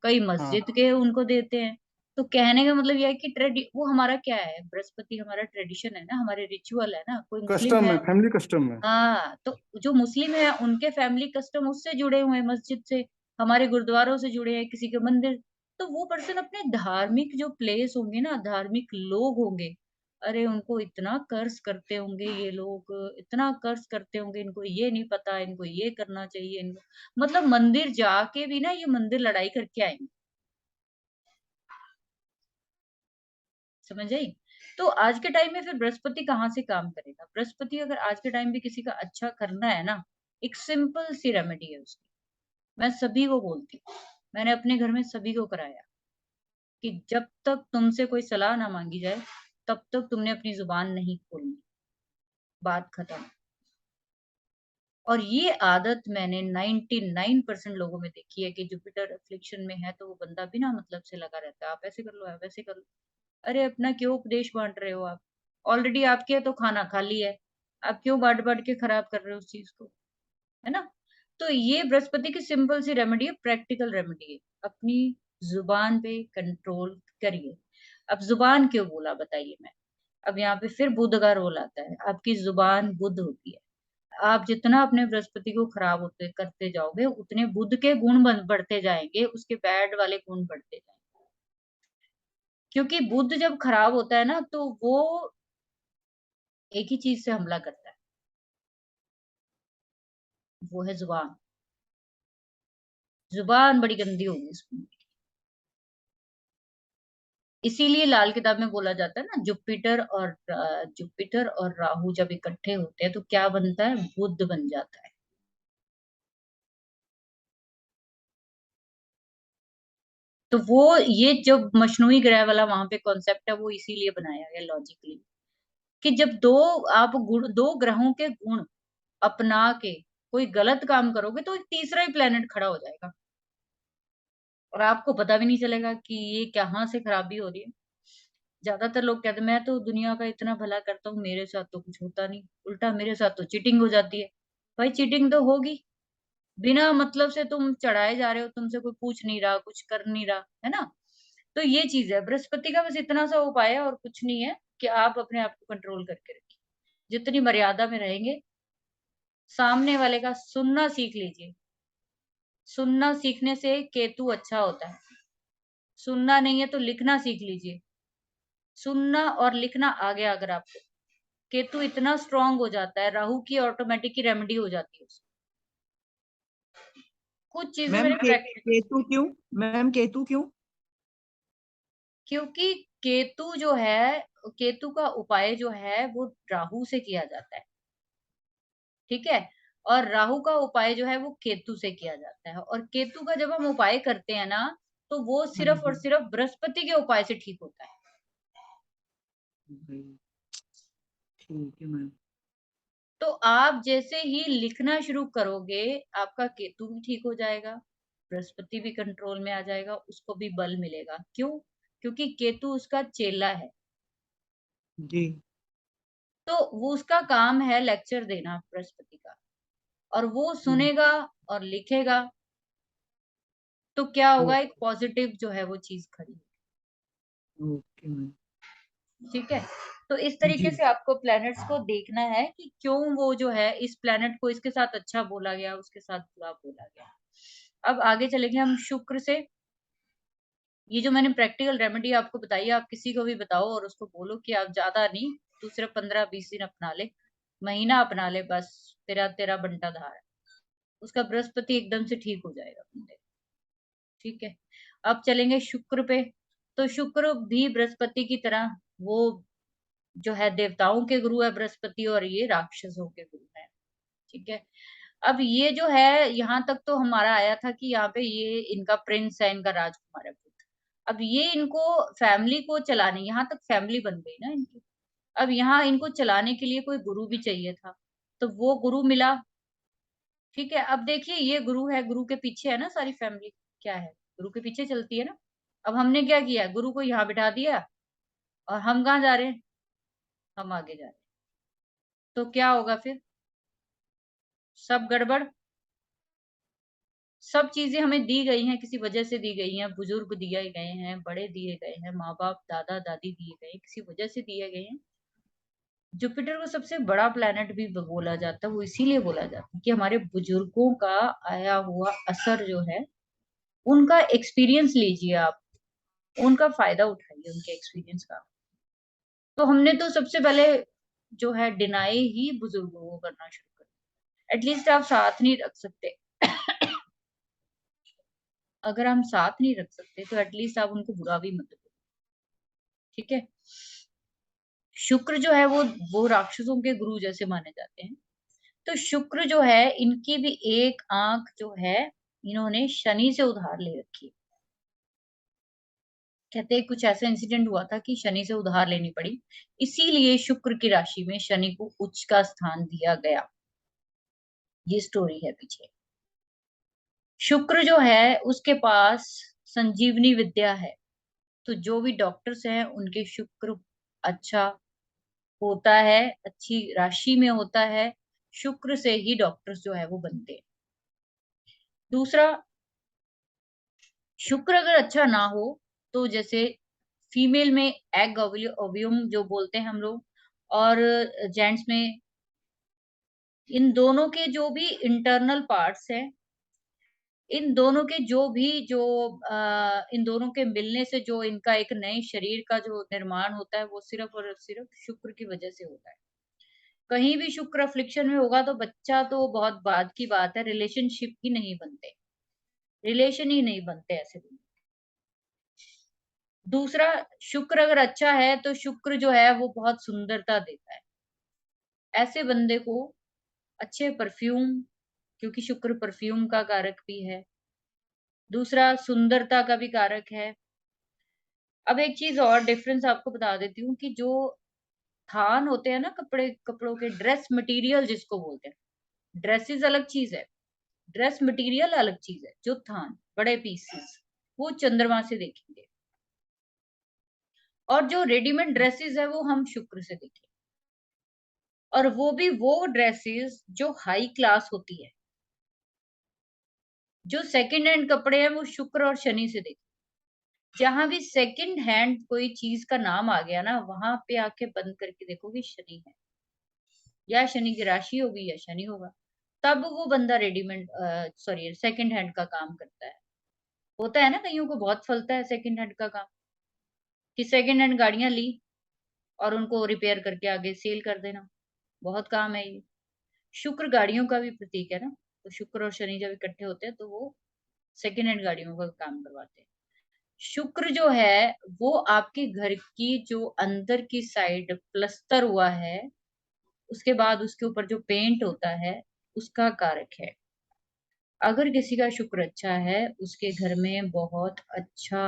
S1: कई
S3: हाँ,
S1: मस्जिद के उनको देते हैं। तो कहने का मतलब ये है कि वो हमारा क्या है, बृहस्पति हमारा ट्रेडिशन है ना, हमारे रिचुअल है ना, कोई मुस्लिम
S3: कस्टम है,
S1: है
S3: फैमिली कस्टम है।
S1: हाँ, तो जो मुस्लिम है उनके फैमिली कस्टम उससे जुड़े हुए हैं मस्जिद से, हमारे गुरुद्वारों से जुड़े हैं, किसी के मंदिर तो वो पर्सन अपने धार्मिक जो प्लेस होंगे ना, धार्मिक लोग होंगे, अरे उनको इतना कर्स करते होंगे ये लोग, इतना कर्स करते होंगे, इनको ये नहीं पता, इनको ये करना चाहिए, इनको मतलब मंदिर जाके भी ना ये मंदिर लड़ाई करके आएँगे, समझ आई? तो आज के टाइम में फिर बृहस्पति कहाँ से काम करेगा? बृहस्पति अगर आज के टाइम पे किसी का अच्छा करना है ना, एक सिंपल सी रेमेडी है उसकी। मैं सभी को बोलती हूँ, मैंने अपने घर में सभी को कराया कि जब तक तुमसे कोई सलाह ना माँगी जाए, तब तक तुमने अपनी ज़ुबान नहीं खोलनी, बात खत्म। और ये आदत मैंने 99% लोगों में देखी है कि जुपिटर अफ़्लिक्शन में है, तो वो बंदा बिना मतलब से लगा रहता है, आप ऐसे कर लो, आप वैसे कर लो। अरे! अपना क्यों उपदेश बाँट रहे हो आप? ऑलरेडी आपके यहाँ तो खाना खाली है, आप क्यों बाँट-बाँट के खराब कर रहे हो उस चीज़ को, है ना? तो ये बृहस्पति की सिंपल सी रेमेडी है, प्रैक्टिकल रेमेडी है। अपनी ज़ुबान पे कंट्रोल करिए। अब ज़ुबान क्यों बोला बताइए मैं? अब यहाँ पे फिर बुध का रोल आता है। आपकी ज़ुबान बुध होती है। आप जितना अपने बृहस्पति को खराब होते करते जाओगे, उतने बुध के गुण बढ़ते जाएँगे, उसके बैड वाले गुण बढ़ते जाएँगे। क्योंकि बुध जब खराब होता है ना, तो वो एक ही चीज़ से हमला करता है, वो है ज़ुबान। ज़ुबान बड़ी गंदी होगी उसकी। इसीलिए लाल किताब में बोला जाता है ना जुपिटर और राहु जब इकट्ठे होते हैं तो क्या बनता है? बुध बन जाता है। तो वो ये जो मशनूई ग्रह वाला वहाँ पे कॉन्सेप्ट है वो इसीलिए बनाया गया लॉजिकली कि जब 2 ग्रहों के गुण अपना के कोई गलत काम करोगे तो एक तीसरा ही प्लैनेट खड़ा हो जाएगा और आपको पता भी नहीं चलेगा कि ये कहाँ से खराबी हो रही है। ज़्यादातर लोग कहते हैं मैं तो दुनिया का इतना भला करता हूँ, मेरे साथ तो कुछ होता नहीं, उल्टा मेरे साथ तो चीटिंग हो जाती है। भाई चीटिंग तो होगी, बिना मतलब से तुम चढ़ाए जा रहे हो, तुमसे कोई पूछ नहीं रहा, कुछ कर नहीं रहा, है ना? तो ये चीज़ है, बृहस्पति का बस इतना सा उपाय है और कुछ नहीं है। कि आप अपने आप को कंट्रोल करके रखिए। जितनी मर्यादा में रहेंगे, सामने वाले का सुनना सीख लीजिए। सुनना सीखने से केतु अच्छा होता है। सुनना नहीं है तो लिखना सीख लीजिए। सुनना और लिखना आ गया अगर आपको, केतु इतना स्ट्रांग हो जाता है, राहु की ऑटोमेटिक की रेमेडी हो जाती है उससे। कुछ चीजें
S2: मैम
S1: मैंने प्रैक्टिस,
S2: केतु क्यों? मैम केतु क्यों?
S1: क्योंकि केतु जो है, केतु का उपाय जो है वो राहु से किया जाता है, ठीक है। और राहु का उपाय जो है वो केतु से किया जाता है। और केतु का जब हम उपाय करते हैं ना, तो वो
S2: हाँ
S1: सिर्फ और
S2: जी।
S1: सिर्फ बृहस्पति के उपाय से ठीक होता है।
S2: जी, ठीक है मैम।
S1: तो आप जैसे ही लिखना शुरू करोगे, आपका केतु भी ठीक हो जाएगा, बृहस्पति भी कंट्रोल में आ जाएगा, उसको भी बल मिलेगा। क्यों? क्योंकि केतु उसका चेला है।
S2: जी।
S1: तो वो उसका काम है लेक्चर देना बृहस्पति का, और वो
S2: हम्म,
S1: सुनेगा और लिखेगा, तो क्या
S2: ओ-
S1: होगा, एक पॉजिटिव जो है वो चीज खड़ी होगी।
S2: Okay ma'am.
S1: ठीक है। तो इस तरीके
S2: जी।
S1: से आपको प्लैनेट्स को देखना है कि क्यों वो जो है, इस प्लैनेट को इसके साथ अच्छा बोला गया, उसके साथ बुरा बोला गया। अब आगे चलेंगे हम शुक्र से। ये जो मैंने प्रैक्टिकल रेमेडी आपको बताई, आप किसी को भी बताओ और उसको बोलो कि आप ज्यादा नहीं, दूसरे 15-20 दिन अपना ले, महीना अपना ले, बस तेरा तेरा बंटा धार है, उसका बृहस्पति एकदम से ठीक हो जाएगा बंदे। ठीक है। अब चलेंगे शुक्र पे। तो शुक्र भी बृहस्पति की तरह, वो जो है देवताओं के गुरु है बृहस्पति, और ये राक्षसों के गुरु है। ठीक है। अब ये जो है, यहाँ तक तो हमारा आया था कि यहाँ पे ये इनका प्रिंस है, इनका राजकुमार है बुध। अब ये इनको फैमिली को चलाने, यहाँ तक फैमिली बन गई ना इनकी। अब यहाँ इनको चलाने के लिए कोई गुरु भी चाहिए था, तो वो गुरु मिला। ठीक है। अब देखिए, ये गुरु है, गुरु के पीछे है ना सारी फैमिली, क्या है, गुरु के पीछे चलती है ना। अब हमने क्या किया, गुरु को यहाँ बिठा दिया, और हम कहाँ जा रहे हैं, हम आगे जा रहे हैं। तो क्या होगा फिर, सब गड़बड़। सब चीजें हमें दी गई हैं, किसी वजह से दी गई हैं, बुजुर्ग दिए गए हैं, बड़े दिए गए हैं, माँ बाप दादा दादी दिए गए हैं, किसी वजह से दिए गए हैं। जुपिटर को सबसे बड़ा प्लेनेट भी बोला जाता है, वो इसीलिए बोला जाता है कि हमारे बुजुर्गों का आया हुआ असर जो है, उनका एक्सपीरियंस लीजिए आप, उनका फायदा उठाइए उनके एक्सपीरियंस का। तो हमने तो सबसे पहले जो है डिनाई ही बुजुर्गों को करना शुरू कर, एटलीस्ट आप साथ नहीं रख सकते। अगर हम साथ नहीं रख सकते तो एटलीस्ट आप उनको बुरा भी मत करो। ठीक है। शुक्र जो है वो राक्षसों के गुरु जैसे माने जाते हैं। तो शुक्र जो है, इनकी भी एक आंख जो है, इन्होंने शनि से उधार ले रखी है। कहते हैं कुछ ऐसा इंसिडेंट हुआ था कि शनि से उधार लेनी पड़ी, इसीलिए शुक्र की राशि में शनि को उच्च का स्थान दिया गया। ये स्टोरी है पीछे। शुक्र जो है, उसके पास संजीवनी विद्या है। तो जो भी डॉक्टर्स हैं, उनके शुक्र अच्छा होता है, अच्छी राशि में होता है, शुक्र से ही डॉक्टर्स जो है वो बनते हैं। दूसरा, शुक्र अगर अच्छा ना हो, तो जैसे फीमेल में एग ओव्यूम जो बोलते हैं हम लोग, और जेंट्स में, इन दोनों के जो भी इंटरनल पार्ट्स हैं, इन दोनों के जो भी जो इन दोनों के मिलने से जो इनका एक नए शरीर का जो निर्माण होता है, वो सिर्फ और सिर्फ शुक्र की वजह से होता है। कहीं भी शुक्र अफ्लिक्शन में होगा तो बच्चा तो बहुत बाद की बात है, रिलेशनशिप ही नहीं बनते, रिलेशन ही नहीं बनते ऐसे भी। दूसरा, शुक्र अगर अच्छा है तो शुक्र जो है वो बहुत सुंदरता देता है। ऐसे बंदे को अच्छे परफ्यूम, क्योंकि शुक्र परफ्यूम का कारक भी है, दूसरा सुंदरता का भी कारक है। अब एक चीज और डिफरेंस आपको बता देती हूँ कि जो थान होते हैं ना, कपड़ों के ड्रेस मटेरियल जिसको बोलते हैं, ड्रेसेस अलग चीज है, ड्रेस मटेरियल अलग चीज है। जो थान बड़े पीसेस, वो चंद्रमा से देखेंगे, और जो रेडीमेड ड्रेसेस है वो हम शुक्र से देखेंगे। और वो भी वो ड्रेसेस जो हाई क्लास होती है, जो सेकंड हैंड कपड़े हैं वो शुक्र और शनि से देखेंगे। जहां भी सेकंड हैंड कोई चीज का नाम आ गया ना, वहां पे आके बंद करके देखोगे शनि है, या शनि की राशि होगी या शनि होगा। तब वो बंदा रेडीमेड सॉरी सेकंड हैंड का काम करता है। होता है ना, कईयों को बहुत फलता है सेकंड हैंड का काम, कि सेकंड हैंड गाड़ियां ली और उनको रिपेयर करके आगे सेल कर देना, बहुत काम है ये। शुक्र गाड़ियों का भी प्रतीक है ना, तो शुक्र और शनि जब इकट्ठे होते हैं तो वो सेकंड हैंड गाड़ियों का काम करवाते हैं। शुक्र जो है वो आपके घर की जो अंदर की साइड प्लस्तर हुआ है, उसके बाद उसके ऊपर जो पेंट होता है, उसका कारक है। अगर किसी का शुक्र अच्छा है, उसके घर में बहुत अच्छा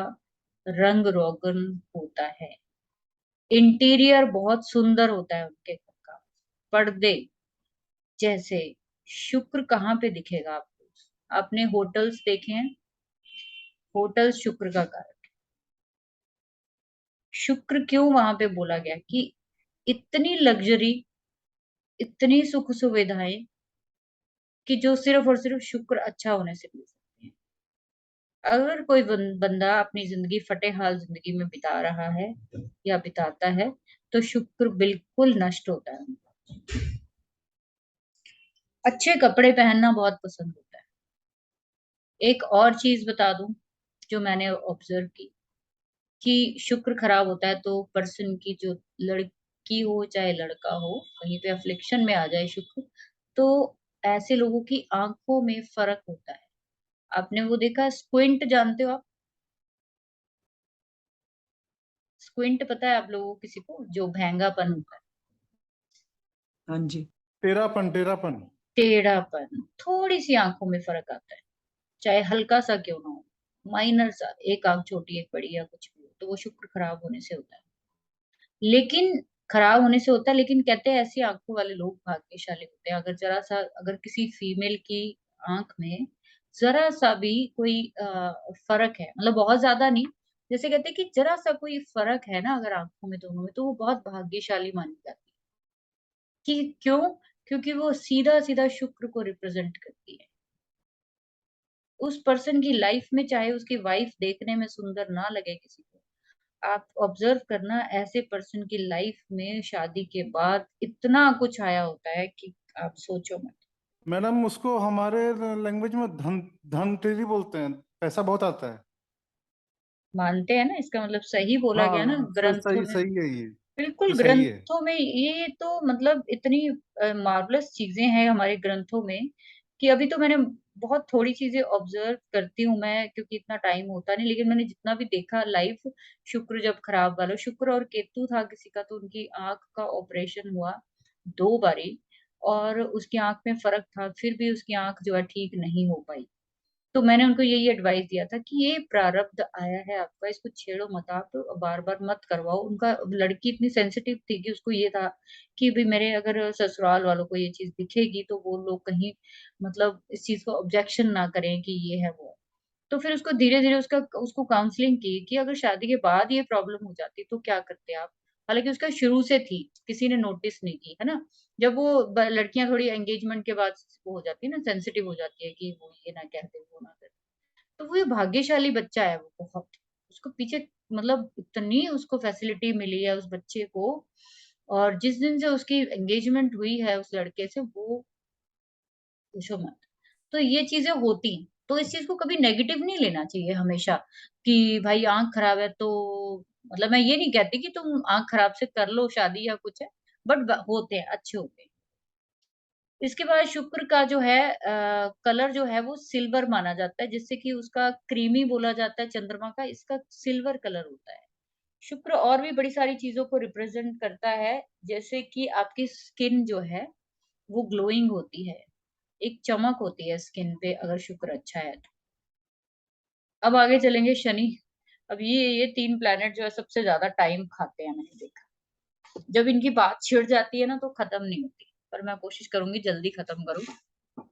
S1: रंग रोगन होता है, इंटीरियर बहुत सुंदर होता है उनके घर का। पर्दे जैसे, शुक्र कहाँ पे दिखेगा आपको? आपने होटल्स देखे हैं? होटल शुक्र का कारक। शुक्र क्यों वहां पे बोला गया कि इतनी लग्जरी, इतनी सुख सुविधाएं, कि जो सिर्फ और सिर्फ शुक्र अच्छा होने से मिल सकती है। अगर कोई बंदा अपनी जिंदगी फटेहाल जिंदगी में बिता रहा है या बिताता है, तो शुक्र बिल्कुल नष्ट होता है। अच्छे कपड़े पहनना बहुत पसंद होता है। एक और चीज बता दूं जो मैंने ऑब्जर्व की, कि शुक्र खराब होता है तो पर्सन की जो लड़की हो चाहे लड़का हो, कहीं पे अफ्लिक्शन में आ जाए शुक्र, तो ऐसे लोगों की आंखों में फर्क होता है। आपने वो देखा, स्क्विंट जानते हो आप? स्क्विंट पता है आप लोगों को, किसी को जो भेंगापन होता है,
S2: हाँ जी।
S3: टेढ़ापन टेढ़ापन।
S1: टेढ़ापन, थोड़ी सी आंखों में फर्क आता है, चाहे हल्का सा क्यों ना हो, माइनर सा, एक आंख छोटी एक बड़ी या कुछ भी हो, तो वो शुक्र खराब होने से होता है। लेकिन खराब होने से होता है, लेकिन कहते हैं ऐसी आंखों वाले लोग भाग्यशाली होते हैं। अगर जरा सा, अगर किसी फीमेल की आंख में जरा सा भी कोई फर्क है, मतलब बहुत ज्यादा नहीं, जैसे कहते हैं कि जरा सा कोई फर्क है ना अगर आंखों में दोनों में, तो वो बहुत भाग्यशाली मानी जाती है। कि क्यों? क्योंकि वो सीधा सीधा शुक्र को रिप्रेजेंट करती है। उस पर्सन की लाइफ में चाहे उसकी वाइफ देखने में सुंदर ना लगे किसी को, आप ऑब्जर्व करना, ऐसे पर्सन की लाइफ में शादी के बाद इतना कुछ आया होता है कि आप सोचो मत।
S3: मैडम उसको हमारे लैंग्वेज में धनतेरी बोलते हैं, पैसा बहुत आता है।
S1: मानते हैं ना, इसका मतलब सही बोला गया ना
S3: हाँ
S1: ग्रंथों
S3: सही
S1: में।
S3: सही है ये।
S1: बिल्कुल
S3: ये सही है।
S1: ग्रंथों में ये तो मतलब इतनी मार्वलस चीजें हैं हमारे ग्रंथों में, कि अभी तो मैंने बहुत थोड़ी चीजें ऑब्जर्व करती हूँ मैं, क्योंकि इतना टाइम होता नहीं, लेकिन मैंने जितना भी देखा लाइफ, शुक्र जब खराब वाला, शुक्र और केतु था किसी का, तो उनकी आंख का ऑपरेशन हुआ 2 बारी, और उसकी आंख में फर्क था, फिर भी उसकी आंख जो है ठीक नहीं हो पाई। तो मैंने उनको यही एडवाइस दिया था कि ये प्रारब्ध आया है आपका, इसको छेड़ो मत, आप बार बार मत करवाओ। उनका लड़की इतनी सेंसिटिव थी कि उसको ये था कि भी मेरे अगर ससुराल वालों को ये चीज दिखेगी तो वो लोग कहीं मतलब इस चीज को ऑब्जेक्शन ना करें कि ये है वो है। तो फिर उसको धीरे धीरे उसको काउंसलिंग की कि अगर शादी के बाद ये प्रॉब्लम हो जाती तो क्या करते आप। हालांकि उसका शुरू से थी, किसी ने नोटिस नहीं की, है ना। जब वो लड़कियां थोड़ी एंगेजमेंट के बाद वो हो जाती है ना, सेंसिटिव हो जाती है कि वो ये ना कह दे वो ना करे, तो वो ये भाग्यशाली बच्चा है वो बहुत, उसको पीछे मतलब इतनी उसको फैसिलिटी मिली है उस बच्चे को। और जिस दिन से उसकी एंगेजमेंट हुई है उस लड़के से, वो पूछो मत। तो ये चीजें होती हैं, तो इस चीज को कभी नेगेटिव नहीं लेना चाहिए हमेशा, कि भाई आंख खराब है तो, मतलब मैं ये नहीं कहती कि तुम आंख खराब से कर लो शादी या कुछ है, बट होते हैं, अच्छे होते हैं। इसके बाद शुक्र का जो है कलर जो है वो सिल्वर माना जाता है, जिससे कि उसका क्रीमी बोला जाता है चंद्रमा का, इसका सिल्वर कलर होता है। शुक्र और भी बड़ी सारी चीजों को रिप्रेजेंट करता है, जैसे कि आपकी स्किन जो है वो ग्लोइंग होती है, एक चमक होती है स्किन पे अगर शुक्र अच्छा है तो। अब आगे चलेंगे शनि। अब ये 3 प्लैनेट जो है सबसे ज्यादा टाइम खाते हैं, मैंने देखा। जब इनकी बात छिड़ जाती है ना तो खत्म नहीं होती, पर मैं कोशिश करूंगी जल्दी खत्म करूं।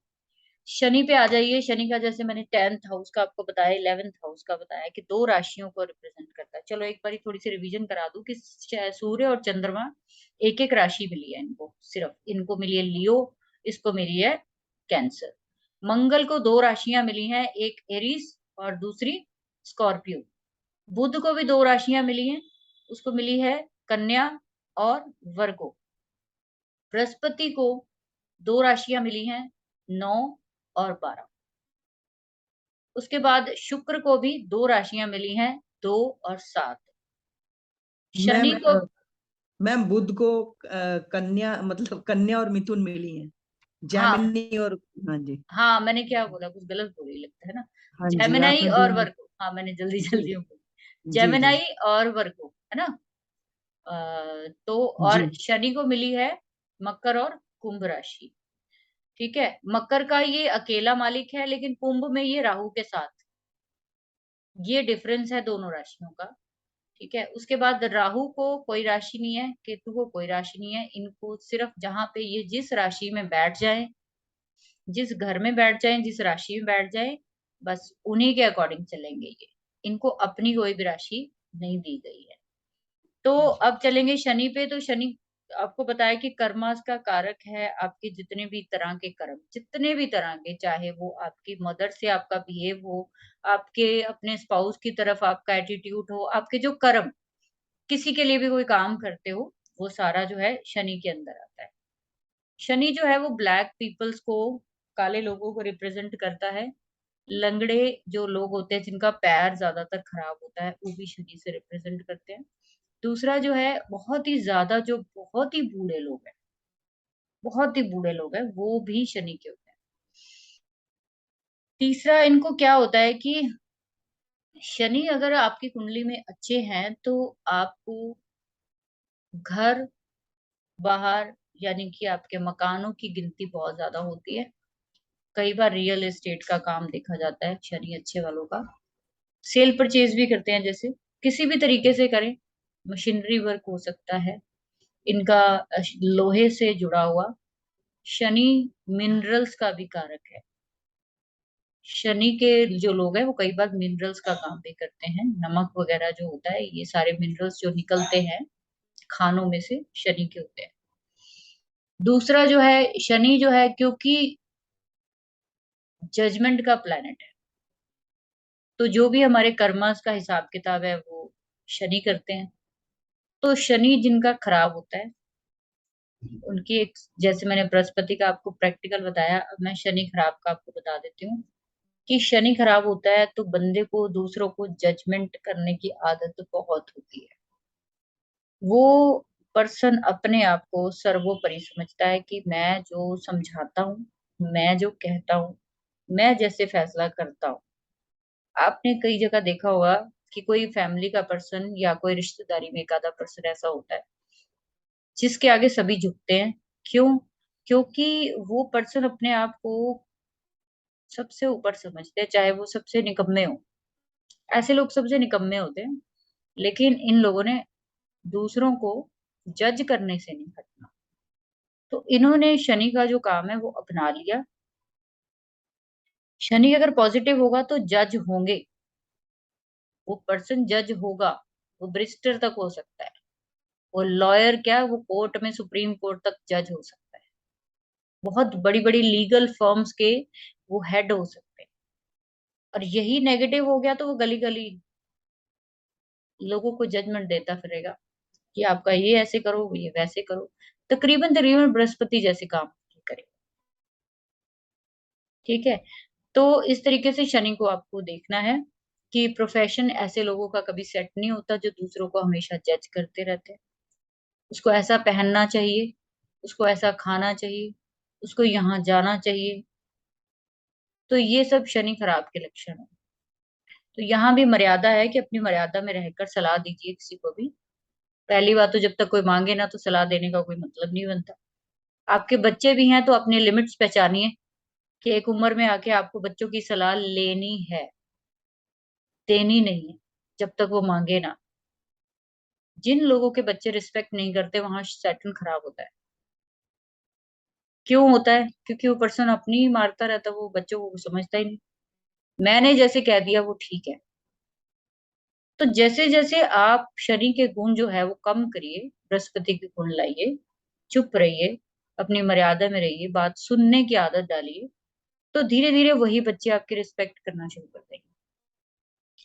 S1: शनि पे आ जाइए। शनि का जैसे मैंने 10th हाउस का आपको बताया, 11th हाउस का बताया, कि 2 राशियों को रिप्रेजेंट करता है। चलो एक बारी थोड़ी सी रिवीजन करा दूं कि सूर्य और चंद्रमा एक एक राशि मिली है इनको, सिर्फ इनको मिली है लियो, इसको मिली है कैंसर। मंगल को 2 राशियां मिली हैं, एक एरीज और दूसरी स्कॉर्पियो। बुध को भी 2 राशियां मिली हैं, उसको मिली है कन्या और वर्गो। बृहस्पति को 2 राशियां मिली हैं, 9 और 12। उसके बाद शुक्र को भी 2 राशियां मिली हैं, 2 और 7।
S2: मैम
S1: शनि को
S2: मैम बुध को कन्या मतलब कन्या और मिथुन मिली है,
S1: हाँ
S2: जेमिनी और, हाँ जी।
S1: हाँ, मैंने क्या बोला, कुछ गलत बोली लगता है ना।
S2: हाँ जी
S1: जेमिनाई
S2: आपने
S1: और
S2: दोनों।
S1: वर्गो, हाँ मैंने जल्दी
S2: जी
S1: जल्दी में बोली।
S2: जी जी
S1: जेमिनाई और वर्गो है ना। तो
S2: जी।
S1: और शनि को मिली है मकर और कुंभ राशि। ठीक है, मकर का ये अकेला मालिक है, लेकिन कुंभ में ये राहु के साथ, ये डिफरेंस है दोनों राशियों का। ठीक है, उसके बाद राहु को कोई राशि नहीं है, केतु को कोई राशि नहीं है। इनको सिर्फ जहां पे ये जिस राशि में बैठ जाए, जिस घर में बैठ जाए, जिस राशि में बैठ जाए, बस उन्हीं के अकॉर्डिंग चलेंगे ये। इनको अपनी कोई भी राशि नहीं दी गई है। तो अब चलेंगे शनि पे। तो शनि आपको पता है कि कर्मास का कारक है। आपके जितने भी तरह के कर्म, जितने भी तरह के, चाहे वो आपकी मदर से आपका बिहेव हो, आपके अपने स्पाउस की तरफ आपका एटीट्यूड हो, आपके जो कर्म, किसी के लिए भी कोई काम करते हो, वो सारा जो है शनि के अंदर आता है। शनि जो है वो ब्लैक पीपल्स को, काले लोगों को रिप्रेजेंट करता है। लंगड़े जो लोग होते हैं, जिनका पैर ज्यादातर खराब होता है, वो भी शनि से रिप्रेजेंट करते हैं। दूसरा जो है, बहुत ही ज्यादा, जो बहुत ही बूढ़े लोग हैं, बहुत ही बूढ़े लोग हैं, वो भी शनि के होते हैं। तीसरा इनको क्या होता है कि शनि अगर आपकी कुंडली में अच्छे हैं, तो आपको घर, बाहर, यानी कि आपके मकानों की गिनती बहुत ज्यादा होती है। कई बार रियल एस्टेट का काम देखा जाता है शनि अच्छे वालों का। सेल परचेज भी करते हैं, जैसे किसी भी तरीके से करें, मशीनरी वर्क हो सकता है इनका, लोहे से जुड़ा हुआ। शनि मिनरल्स का भी कारक है। शनि के जो लोग हैं वो कई बार मिनरल्स का काम भी करते हैं। नमक वगैरह जो होता है, ये सारे मिनरल्स जो निकलते हैं खानों में से, शनि के होते हैं। दूसरा जो है, शनि जो है क्योंकि जजमेंट का प्लैनेट है, तो जो भी हमारे कर्मास का हिसाब किताब है वो शनि करते हैं। तो शनि जिनका खराब होता है, उनकी एक, जैसे मैंने बृहस्पति का आपको प्रैक्टिकल बताया, अब मैं शनि खराब का आपको बता देती हूँ। कि शनि खराब होता है तो बंदे को दूसरों को जजमेंट करने की आदत बहुत होती है। वो पर्सन अपने आप को सर्वोपरि समझता है कि मैं जो समझाता हूँ, मैं जो कहता हूँ, मैं जैसे फैसला करता हूँ। आपने कई जगह देखा होगा कि कोई फैमिली का पर्सन या कोई रिश्तेदारी में एक आधा पर्सन ऐसा होता है जिसके आगे सभी झुकते हैं। क्यों? क्योंकि वो पर्सन अपने आप को सबसे ऊपर समझते हैं, चाहे वो सबसे निकम्मे हो। ऐसे लोग सबसे निकम्मे होते हैं, लेकिन इन लोगों ने दूसरों को जज करने से नहीं हटना। तो इन्होंने शनि का जो काम है वो अपना लिया। शनि अगर पॉजिटिव होगा तो जज होंगे, वो पर्सन जज होगा, वो बैरिस्टर तक हो सकता है, वो लॉयर क्या, वो कोर्ट में, सुप्रीम कोर्ट तक जज हो सकता है, बहुत बड़ी बड़ी लीगल फर्म्स के वो हेड हो सकते हैं। और यही नेगेटिव हो गया तो वो गली गली लोगों को जजमेंट देता फिरेगा कि आपका ये ऐसे करो, ये वैसे करो। तकरीबन तकरीबन बृहस्पति जैसे काम करे। ठीक है, तो इस तरीके से शनि को आपको देखना है कि प्रोफेशन ऐसे लोगों का कभी सेट नहीं होता जो दूसरों को हमेशा जज करते रहते हैं। उसको ऐसा पहनना चाहिए, उसको ऐसा खाना चाहिए, उसको यहाँ जाना चाहिए। तो ये सब शनि खराब के लक्षण है। तो यहाँ भी मर्यादा है कि अपनी मर्यादा में रहकर सलाह दीजिए किसी को भी। पहली बात तो जब तक कोई मांगे ना, तो सलाह देने का कोई मतलब नहीं बनता। आपके बच्चे भी हैं तो अपने लिमिट्स पहचानिए कि एक उम्र में आके आपको बच्चों की सलाह लेनी है, देनी नहीं है जब तक वो मांगे ना। जिन लोगों के बच्चे रिस्पेक्ट नहीं करते, वहां सैटर्न खराब होता है। क्यों होता है? क्योंकि वो पर्सन अपनी ही मारता रहता है, वो बच्चों को समझता ही नहीं। मैंने जैसे कह दिया वो ठीक है। तो जैसे जैसे आप शनि के गुण जो है वो कम करिए, बृहस्पति के गुण लाइए, चुप रहिए, अपनी मर्यादा में रहिए, बात सुनने की आदत डालिए, तो धीरे धीरे वही बच्चे आपकी रिस्पेक्ट करना शुरू कर देंगे।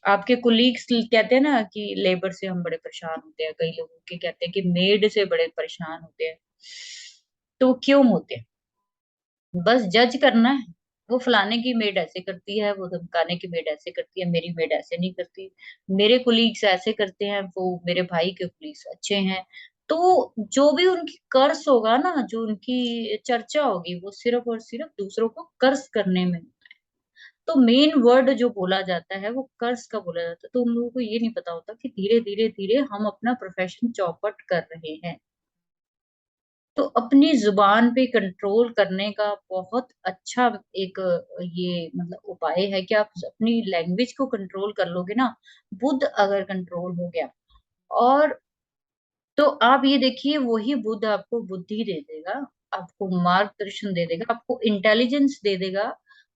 S1: आपके कुलीग्स कहते हैं ना कि लेबर से हम बड़े परेशान होते हैं, कई लोगों के कहते हैं कि मेड से बड़े परेशान होते हैं, तो क्यों होते हैं? बस जज करना है, वो फलाने की मेड ऐसे करती है, वो धमकाने की मेड ऐसे करती है, मेरी मेड ऐसे नहीं करती, मेरे कुलीग्स ऐसे करते हैं, वो मेरे भाई के कुलीग्स अच्छे हैं। तो जो भी उनकी कर्स होगा ना, जो उनकी चर्चा होगी, वो सिर्फ और सिर्फ दूसरों को कर्स करने में। तो मेन वर्ड जो बोला जाता है, वो कर्स का बोला जाता है। तो उन लोगों को ये नहीं पता होता कि धीरे धीरे धीरे हम अपना प्रोफेशन चौपट कर रहे हैं। तो अपनी जुबान पे कंट्रोल करने का बहुत अच्छा एक ये मतलब उपाय है कि आप अपनी लैंग्वेज को कंट्रोल कर लोगे ना, बुद्ध अगर कंट्रोल हो गया, और तो आप ये देखिए वही बुद्ध आपको बुद्धि दे देगा, आपको मार्गदर्शन दे देगा, आपको इंटेलिजेंस दे देगा,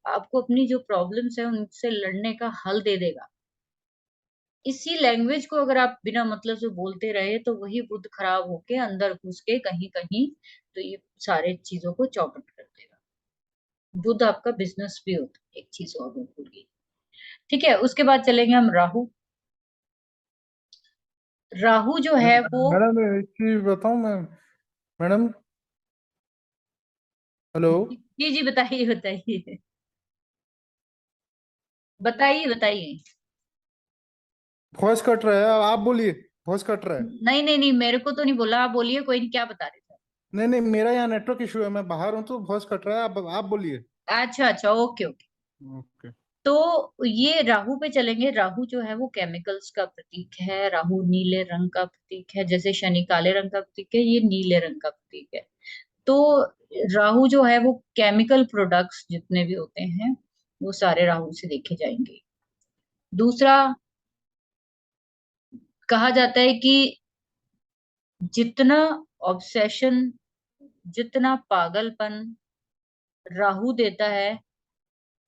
S1: आपको अपनी जो प्रॉब्लम्स है उनसे लड़ने का हल दे देगा। इसी लैंग्वेज को अगर आप बिना मतलब से बोलते रहे तो वही बुद्ध खराब होके अंदर घुस के कहीं-कहीं तो ये सारे चीज़ों को चौपट कर देगा। बुद्ध आपका बिज़नेस भी होता है, एक चीज़ और मैं भूल गई। ठीक है, उसके बाद चलेंगे हम राहु। राहु जो है वो
S3: मैडम एक चीज बताऊं मैं, मैडम, हेलो,
S1: जी, जी, बताइए, बताइए। बताइए, बताइए।
S3: वॉइस कट रहा है, आप बोलिए, वॉइस कट रहा है।
S1: नहीं, नहीं, नहीं, मेरे को तो नहीं बोला, आप बोलिए, कोई नहीं, क्या बता रहे थे?
S3: नहीं नहीं, मेरा यहाँ नेटवर्क इशू है, मैं बाहर हूँ तो वॉइस कट रहा है, आप बोलिए।
S1: अच्छा, अच्छा, ओके, ओके।
S3: ओके।
S1: तो ये राहु पे चलेंगे। राहु जो है वो केमिकल्स का प्रतीक है, राहु नीले रंग का प्रतीक है, जैसे शनि काले रंग का प्रतीक है, ये नीले रंग का प्रतीक है। तो राहु जो है वो केमिकल प्रोडक्ट्स जितने भी होते हैं वो सारे राहु से देखे जाएंगे। दूसरा, कहा जाता है कि जितना ऑब्सेशन, जितना पागलपन राहु देता है,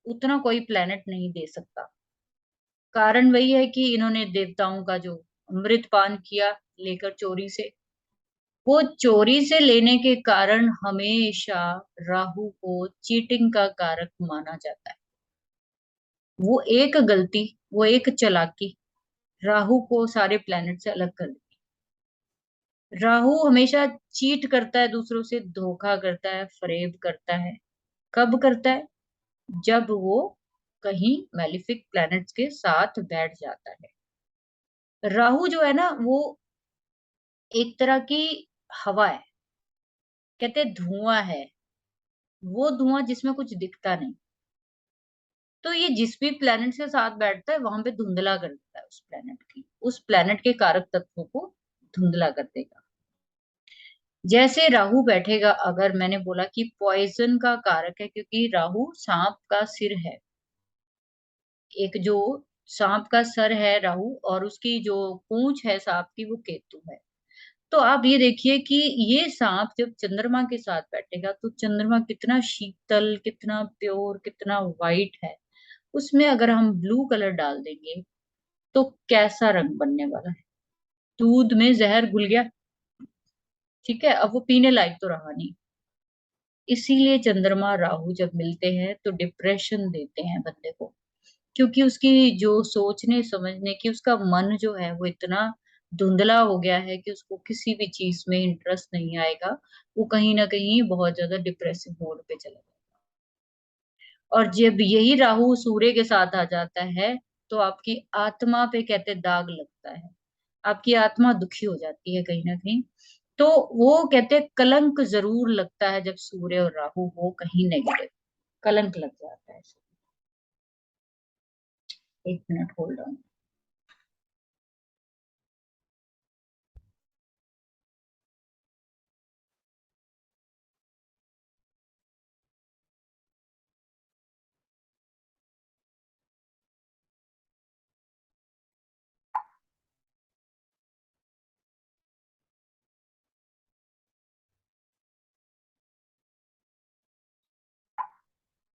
S1: उतना कोई प्लेनेट नहीं दे सकता। कारण वही है कि इन्होंने देवताओं का जो अमृत पान किया लेकर चोरी से, वो चोरी से लेने के कारण हमेशा राहु को चीटिंग का कारक माना जाता है। वो एक गलती, वो एक चालाकी राहु को सारे प्लैनेट से अलग कर देती है। राहु हमेशा चीट करता है, दूसरों से धोखा करता है, फरेब करता है। कब करता है? जब वो कहीं मैलिफिक प्लैनेट्स के साथ बैठ जाता है। राहु जो है ना वो एक तरह की हवा है, कहते धुआं है, वो धुआं जिसमें कुछ दिखता नहीं। तो ये जिस भी प्लेनेट के साथ बैठता है वहां पे धुंधला कर देता है उस प्लेनेट के कारक तत्वों को धुंधला कर देगा। जैसे राहु बैठेगा, अगर मैंने बोला कि पॉइजन का कारक है क्योंकि राहु सांप का सिर है, एक जो सांप का सर है राहु, और उसकी जो पूंछ है सांप की वो केतु है। तो आप ये देखिए कि ये सांप जब चंद्रमा के साथ बैठेगा तो चंद्रमा कितना शीतल, कितना प्योर, कितना वाइट है। उसमें अगर हम ब्लू कलर डाल देंगे तो कैसा रंग बनने वाला है? दूध में जहर घुल गया। ठीक है, अब वो पीने लायक तो रहा नहीं। इसीलिए चंद्रमा राहु जब मिलते हैं तो डिप्रेशन देते हैं बंदे को, क्योंकि उसकी जो सोचने समझने की उसका मन जो है वो इतना धुंधला हो गया है कि उसको किसी भी चीज में इंटरेस्ट नहीं आएगा। वो कहीं ना कहीं बहुत ज्यादा डिप्रेसिव मोड पे चला जाएगा। और जब यही राहु सूर्य के साथ आ जाता है तो आपकी आत्मा पे कहते दाग लगता है, आपकी आत्मा दुखी हो जाती है कहीं ना कहीं। तो वो कहते कलंक जरूर लगता है जब सूर्य और राहु हो कहीं नेगेटिव, कलंक लग जाता है। एक मिनट होल्ड ऑन।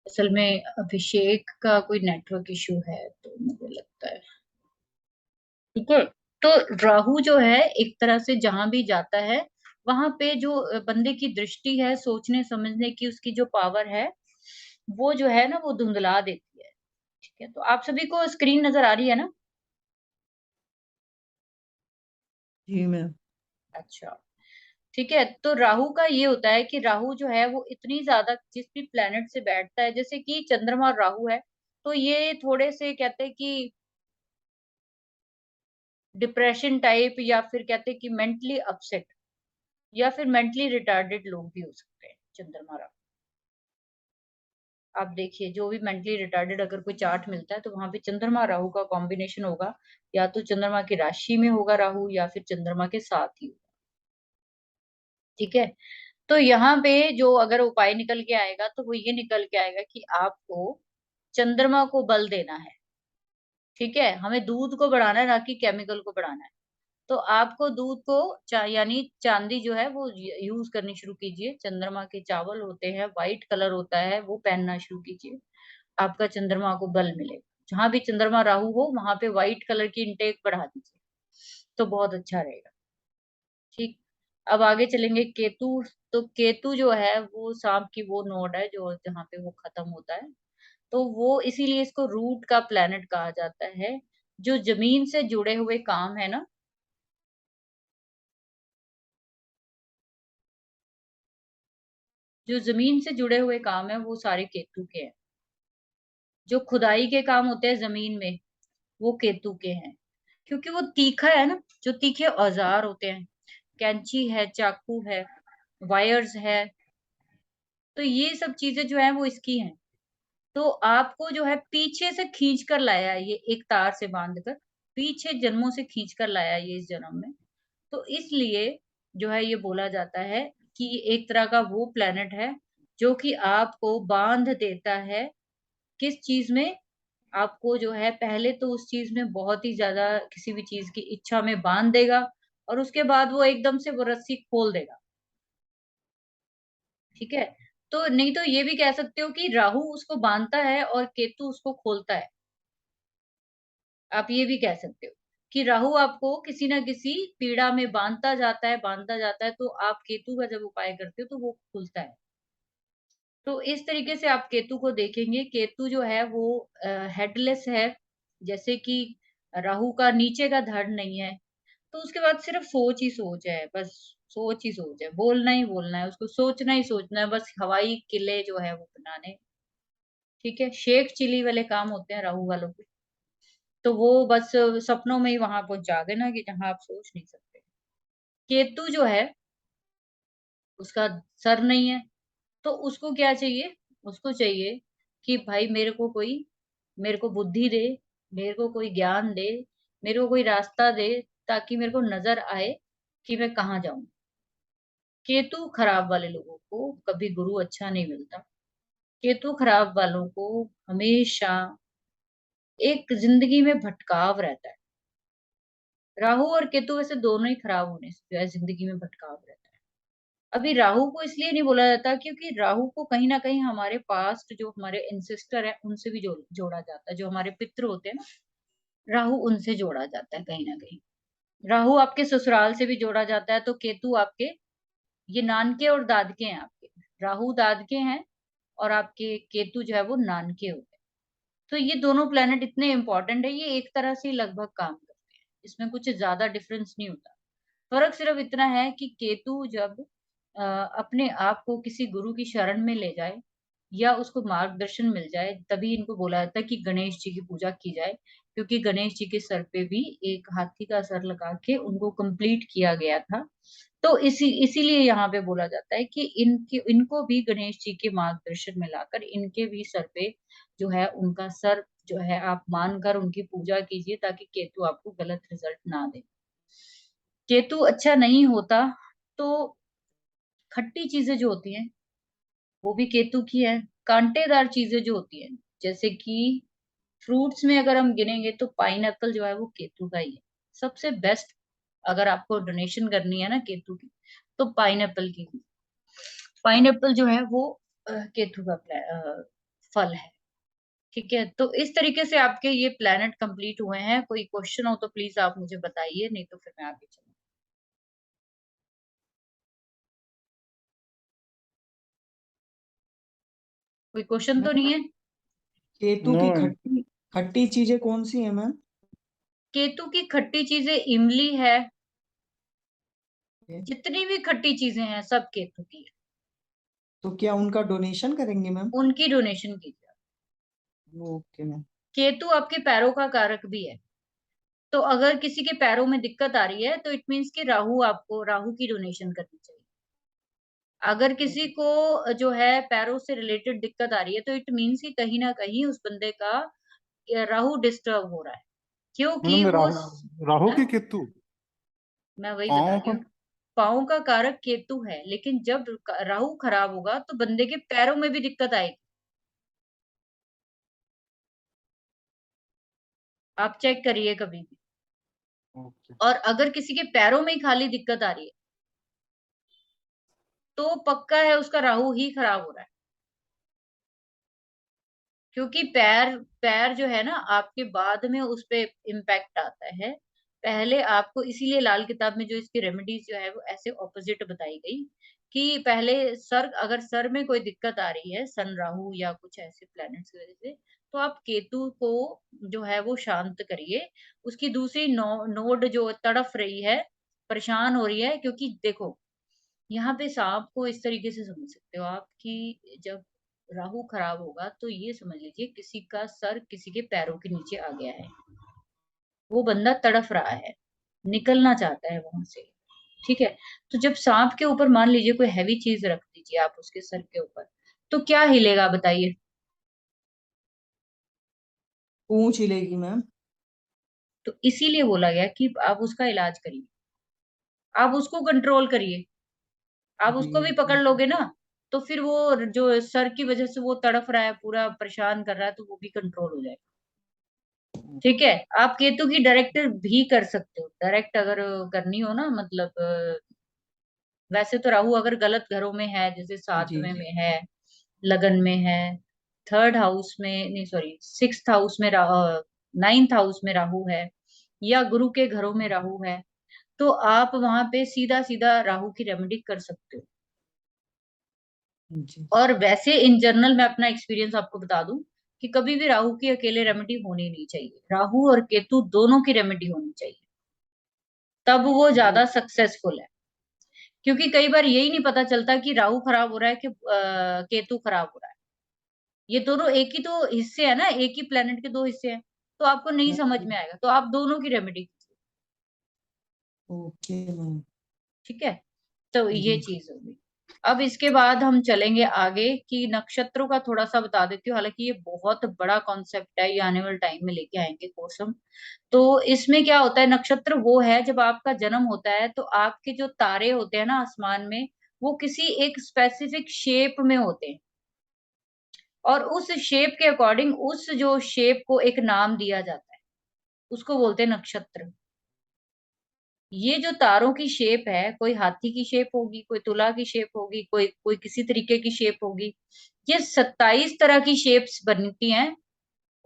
S1: असल में अभिषेक का कोई नेटवर्क इशू है तो मुझे लगता है। ठीक है, तो राहु जो है एक तरह से जहां भी जाता है वहां पे जो बंदे की दृष्टि है, सोचने समझने की उसकी जो पावर है, वो जो है ना वो धुंधला देती है। ठीक है, तो आप सभी को स्क्रीन नजर आ रही है ना?
S2: जी मैम।
S1: अच्छा, ठीक है। तो राहु का ये होता है कि राहु जो है वो इतनी ज्यादा जिस भी प्लेनेट से बैठता है, जैसे कि चंद्रमा और राहु है, तो ये थोड़े से कहते हैं कि डिप्रेशन टाइप, या फिर कहते हैं कि मेंटली अपसेट, या फिर मेंटली रिटार्डेड लोग भी हो सकते हैं चंद्रमा राहु। आप देखिए, जो भी मेंटली रिटार्डेड अगर कोई चार्ट मिलता है तो वहां पे चंद्रमा राहु का कॉम्बिनेशन होगा, या तो चंद्रमा की राशि में होगा राहु, या फिर चंद्रमा के साथ ही होगा। ठीक है। तो यहाँ पे जो अगर उपाय निकल के आएगा तो वो ये निकल के आएगा कि आपको चंद्रमा को बल देना है। ठीक है, हमें दूध को बढ़ाना है, ना कि केमिकल को बढ़ाना है। तो आपको दूध को यानी चांदी जो है वो यूज करनी शुरू कीजिए। चंद्रमा के चावल होते हैं, व्हाइट कलर होता है, वो पहनना शुरू कीजिए। आपका चंद्रमा को बल मिलेगा। जहां भी चंद्रमा राहु हो वहां पे व्हाइट कलर की इंटेक बढ़ा दीजिए, तो बहुत अच्छा रहेगा। ठीक। अब आगे चलेंगे केतु। तो केतु जो है वो सांप की वो नोड है जो जहाँ पे वो खत्म होता है। तो वो इसीलिए इसको रूट का प्लेनेट कहा जाता है। जो जमीन से जुड़े हुए काम है ना, जो जमीन से जुड़े हुए काम है वो सारे केतु के हैं। जो खुदाई के काम होते हैं जमीन में, वो केतु के हैं। क्योंकि वो तीखा है ना, जो तीखे औजार होते हैं, कैंची है, चाकू है, वायर्स है, तो ये सब चीजें जो है वो इसकी हैं। तो आपको जो है पीछे से खींच कर लाया है, ये एक तार से बांध कर पीछे जन्मों से खींच कर लाया है ये इस जन्म में। तो इसलिए जो है ये बोला जाता है कि ये एक तरह का वो प्लेनेट है जो कि आपको बांध देता है। किस चीज में? आपको जो है पहले तो उस चीज में बहुत ही ज्यादा किसी भी चीज की इच्छा में बांध देगा, और उसके बाद वो एकदम से वो रस्सी खोल देगा। ठीक है। तो नहीं तो ये भी कह सकते हो कि राहु उसको बांधता है और केतु उसको खोलता है। आप ये भी कह सकते हो कि राहु आपको किसी ना किसी पीड़ा में बांधता जाता है, बांधता जाता है, तो आप केतु का जब उपाय करते हो तो वो खुलता है। तो इस तरीके से आप केतु को देखेंगे। केतु जो है वो हेडलेस है। जैसे कि राहु का नीचे का धड़ नहीं है, तो उसके बाद सिर्फ सोच ही सोच है, बस सोच ही सोच है, बोलना ही बोलना है, उसको सोचना ही सोचना है, बस हवाई किले जो है वो बनाने। ठीक है, शेख चिली वाले काम होते हैं राहु वालों के। तो वो बस सपनों में ही वहां पहुंच जाओगे ना, कि जहां आप सोच नहीं सकते। केतु जो है उसका सर नहीं है, तो उसको क्या चाहिए? उसको चाहिए कि भाई मेरे को बुद्धि दे, मेरे को कोई ज्ञान दे, मेरे को कोई रास्ता दे, ताकि मेरे को नजर आए कि मैं कहाँ जाऊं। केतु खराब वाले लोगों को कभी गुरु अच्छा नहीं मिलता। केतु खराब वालों को हमेशा एक जिंदगी में भटकाव रहता है। राहु और केतु वैसे दोनों ही खराब होने से जो है जिंदगी में भटकाव रहता है। अभी राहु को इसलिए नहीं बोला जाता क्योंकि राहु को कहीं ना कहीं हमारे पास्ट जो हमारे एंसेस्टर है उनसे भी जोड़ा जाता है। जो हमारे पितृ होते हैं ना, राहु उनसे जोड़ा जाता है कहीं ना कहीं। राहु आपके ससुराल से भी जोड़ा जाता है, तो केतु आपके ये नानके और दादके हैं आपके। राहु दादके हैं और आपके केतु जो है वो नानके होते हैं। तो ये दोनों प्लेनेट इतने इंपॉर्टेंट है, ये एक तरह से लगभग काम करते हैं, इसमें कुछ ज्यादा डिफरेंस नहीं होता। फर्क सिर्फ इतना है कि केतु जब अपने आप को किसी गुरु की शरण में ले जाए या उसको मार्गदर्शन मिल जाए, तभी इनको बोला जाता है कि गणेश जी की पूजा की जाए। क्योंकि गणेश जी के सर पे भी एक हाथी का सर लगा के उनको कंप्लीट किया गया था। तो इसीलिए यहाँ पे बोला जाता है कि इनको भी गणेश जी के मार्गदर्शन में लाकर इनके भी सर पे जो है उनका सर जो है आप मानकर उनकी पूजा कीजिए, ताकि केतु आपको गलत रिजल्ट ना दे। केतु अच्छा नहीं होता तो खट्टी चीजें जो होती हैं वो भी केतु की है। कांटेदार चीजें जो होती हैं, जैसे कि फ्रूट्स में अगर हम गिनेंगे तो पाइनएप्पल जो है वो केतु का ही है सबसे बेस्ट। अगर आपको डोनेशन करनी है ना केतु की, तो पाइनएप्पल की। पाइनएप्पल जो है वो केतु का फल है। ठीक है। तो इस तरीके से आपके ये प्लेनेट कंप्लीट हुए हैं। कोई क्वेश्चन हो तो प्लीज आप मुझे बताइए, नहीं तो फिर मैं आगे चलूँ। कोई क्वेश्चन तो
S2: मैम
S1: नहीं है?
S2: केतु
S3: नो
S2: की
S3: मैम।
S2: खट्टी खट्टी चीजें कौन सी है मैम?
S1: केतु की खट्टी चीजें इमली है, जितनी भी खट्टी चीजें हैं सब केतु की है,
S2: तो क्या उनका डोनेशन करेंगे मैम?
S1: उनकी डोनेशन कीजिए।
S2: Okay ma'am.
S1: केतु आपके पैरों का कारक भी है, तो अगर किसी के पैरों में दिक्कत आ रही है तो इट मीन्स कि राहु की डोनेशन करनी चाहिए। अगर किसी को जो है पैरों से रिलेटेड दिक्कत आ रही है तो इट मीन्स कि कहीं ना कहीं उस बंदे का राहु डिस्टर्ब हो रहा है, क्योंकि
S3: मैडम
S1: वो
S3: राहु
S1: हाँ,
S3: की केतु
S1: मैं वही बता
S3: पाँव
S1: रही
S3: का।
S1: हूँ। पाँव का कारक केतु है, लेकिन जब राहु खराब होगा तो बंदे के पैरों में भी दिक्कत आएगी। आप चेक करिए कभी भी।
S3: ओके।
S1: और अगर किसी के पैरों में ही खाली दिक्कत आ रही है तो पक्का है उसका राहु ही खराब हो रहा है, क्योंकि पैर पैर जो है ना आपके बाद में उस पे इम्पैक्ट आता है। पहले आपको इसीलिए लाल किताब में जो इसकी रेमेडीज जो है वो ऐसे ऑपोजिट बताई गई कि पहले अगर सर में कोई दिक्कत आ रही है सन राहु या कुछ ऐसे प्लैनेट्स की वजह से, तो आप केतु को जो है वो शांत करिए। उसकी दूसरी नोड जो तड़फ रही है, परेशान हो रही है, क्योंकि देखो यहाँ पे सांप को इस तरीके से समझ सकते हो आप कि जब राहु खराब होगा तो ये समझ लीजिए किसी का सर किसी के पैरों के नीचे आ गया है, वो बंदा तड़फ रहा है, निकलना चाहता है वहां से। ठीक है, तो जब सांप के ऊपर मान लीजिए कोई हैवी चीज रख दीजिए आप उसके सर के ऊपर, तो क्या हिलेगा बताइए?
S2: पूंछ हिलेगी मैम।
S1: तो इसीलिए बोला गया कि आप उसका इलाज करिए, आप उसको कंट्रोल करिए। आप
S2: जी
S1: उसको भी पकड़
S2: जी।
S1: लोगे ना तो फिर वो जो सर की वजह से वो तड़फ रहा है, पूरा परेशान कर रहा है, तो वो भी कंट्रोल हो जाएगा। ठीक है, आप केतु की डायरेक्ट भी कर सकते हो, डायरेक्ट अगर करनी हो ना, मतलब वैसे तो राहु अगर गलत घरों में है, जैसे
S2: जी
S1: सातवें
S2: जी।
S1: में है, लगन में है, थर्ड हाउस में नहीं, सॉरी सिक्स्थ हाउस में, नाइन्थ हाउस में राहु है, या गुरु के घरों में राहु है, तो आप वहां पे सीधा सीधा राहु की रेमेडी कर सकते हो।
S2: जी।
S1: और वैसे इन जनरल मैं अपना एक्सपीरियंस आपको बता दूं कि कभी भी राहु की अकेले रेमेडी होनी नहीं चाहिए, राहु और केतु दोनों की रेमेडी होनी चाहिए, तब वो ज्यादा सक्सेसफुल है। क्योंकि कई बार यही नहीं पता चलता कि राहु खराब हो रहा है कि केतु खराब हो रहा है। ये दोनों एक ही तो हिस्से है ना, एक ही प्लेनेट के दो हिस्से हैं, तो आपको नहीं समझ में आएगा, तो आप दोनों की रेमेडी कीजिए।
S2: Okay ma'am.
S1: ठीक है, तो ये
S2: जी।
S1: चीज होगी। अब इसके बाद हम चलेंगे आगे कि नक्षत्रों का थोड़ा सा बता देती हूँ, हालांकि ये बहुत बड़ा कॉन्सेप्ट है, ये आने वाले टाइम में लेके आएंगे कोर्स हम। तो इसमें क्या होता है, नक्षत्र वो है जब आपका जन्म होता है तो आपके जो तारे होते हैं ना आसमान में, वो किसी एक स्पेसिफिक शेप में होते हैं, और उस शेप के अकॉर्डिंग उस जो शेप को एक नाम दिया जाता है, उसको बोलते हैं नक्षत्र। ये जो तारों की शेप है, कोई हाथी की शेप होगी, कोई तुला की शेप होगी, कोई कोई किसी तरीके की शेप होगी, ये 27 तरह की शेप्स बनती हैं।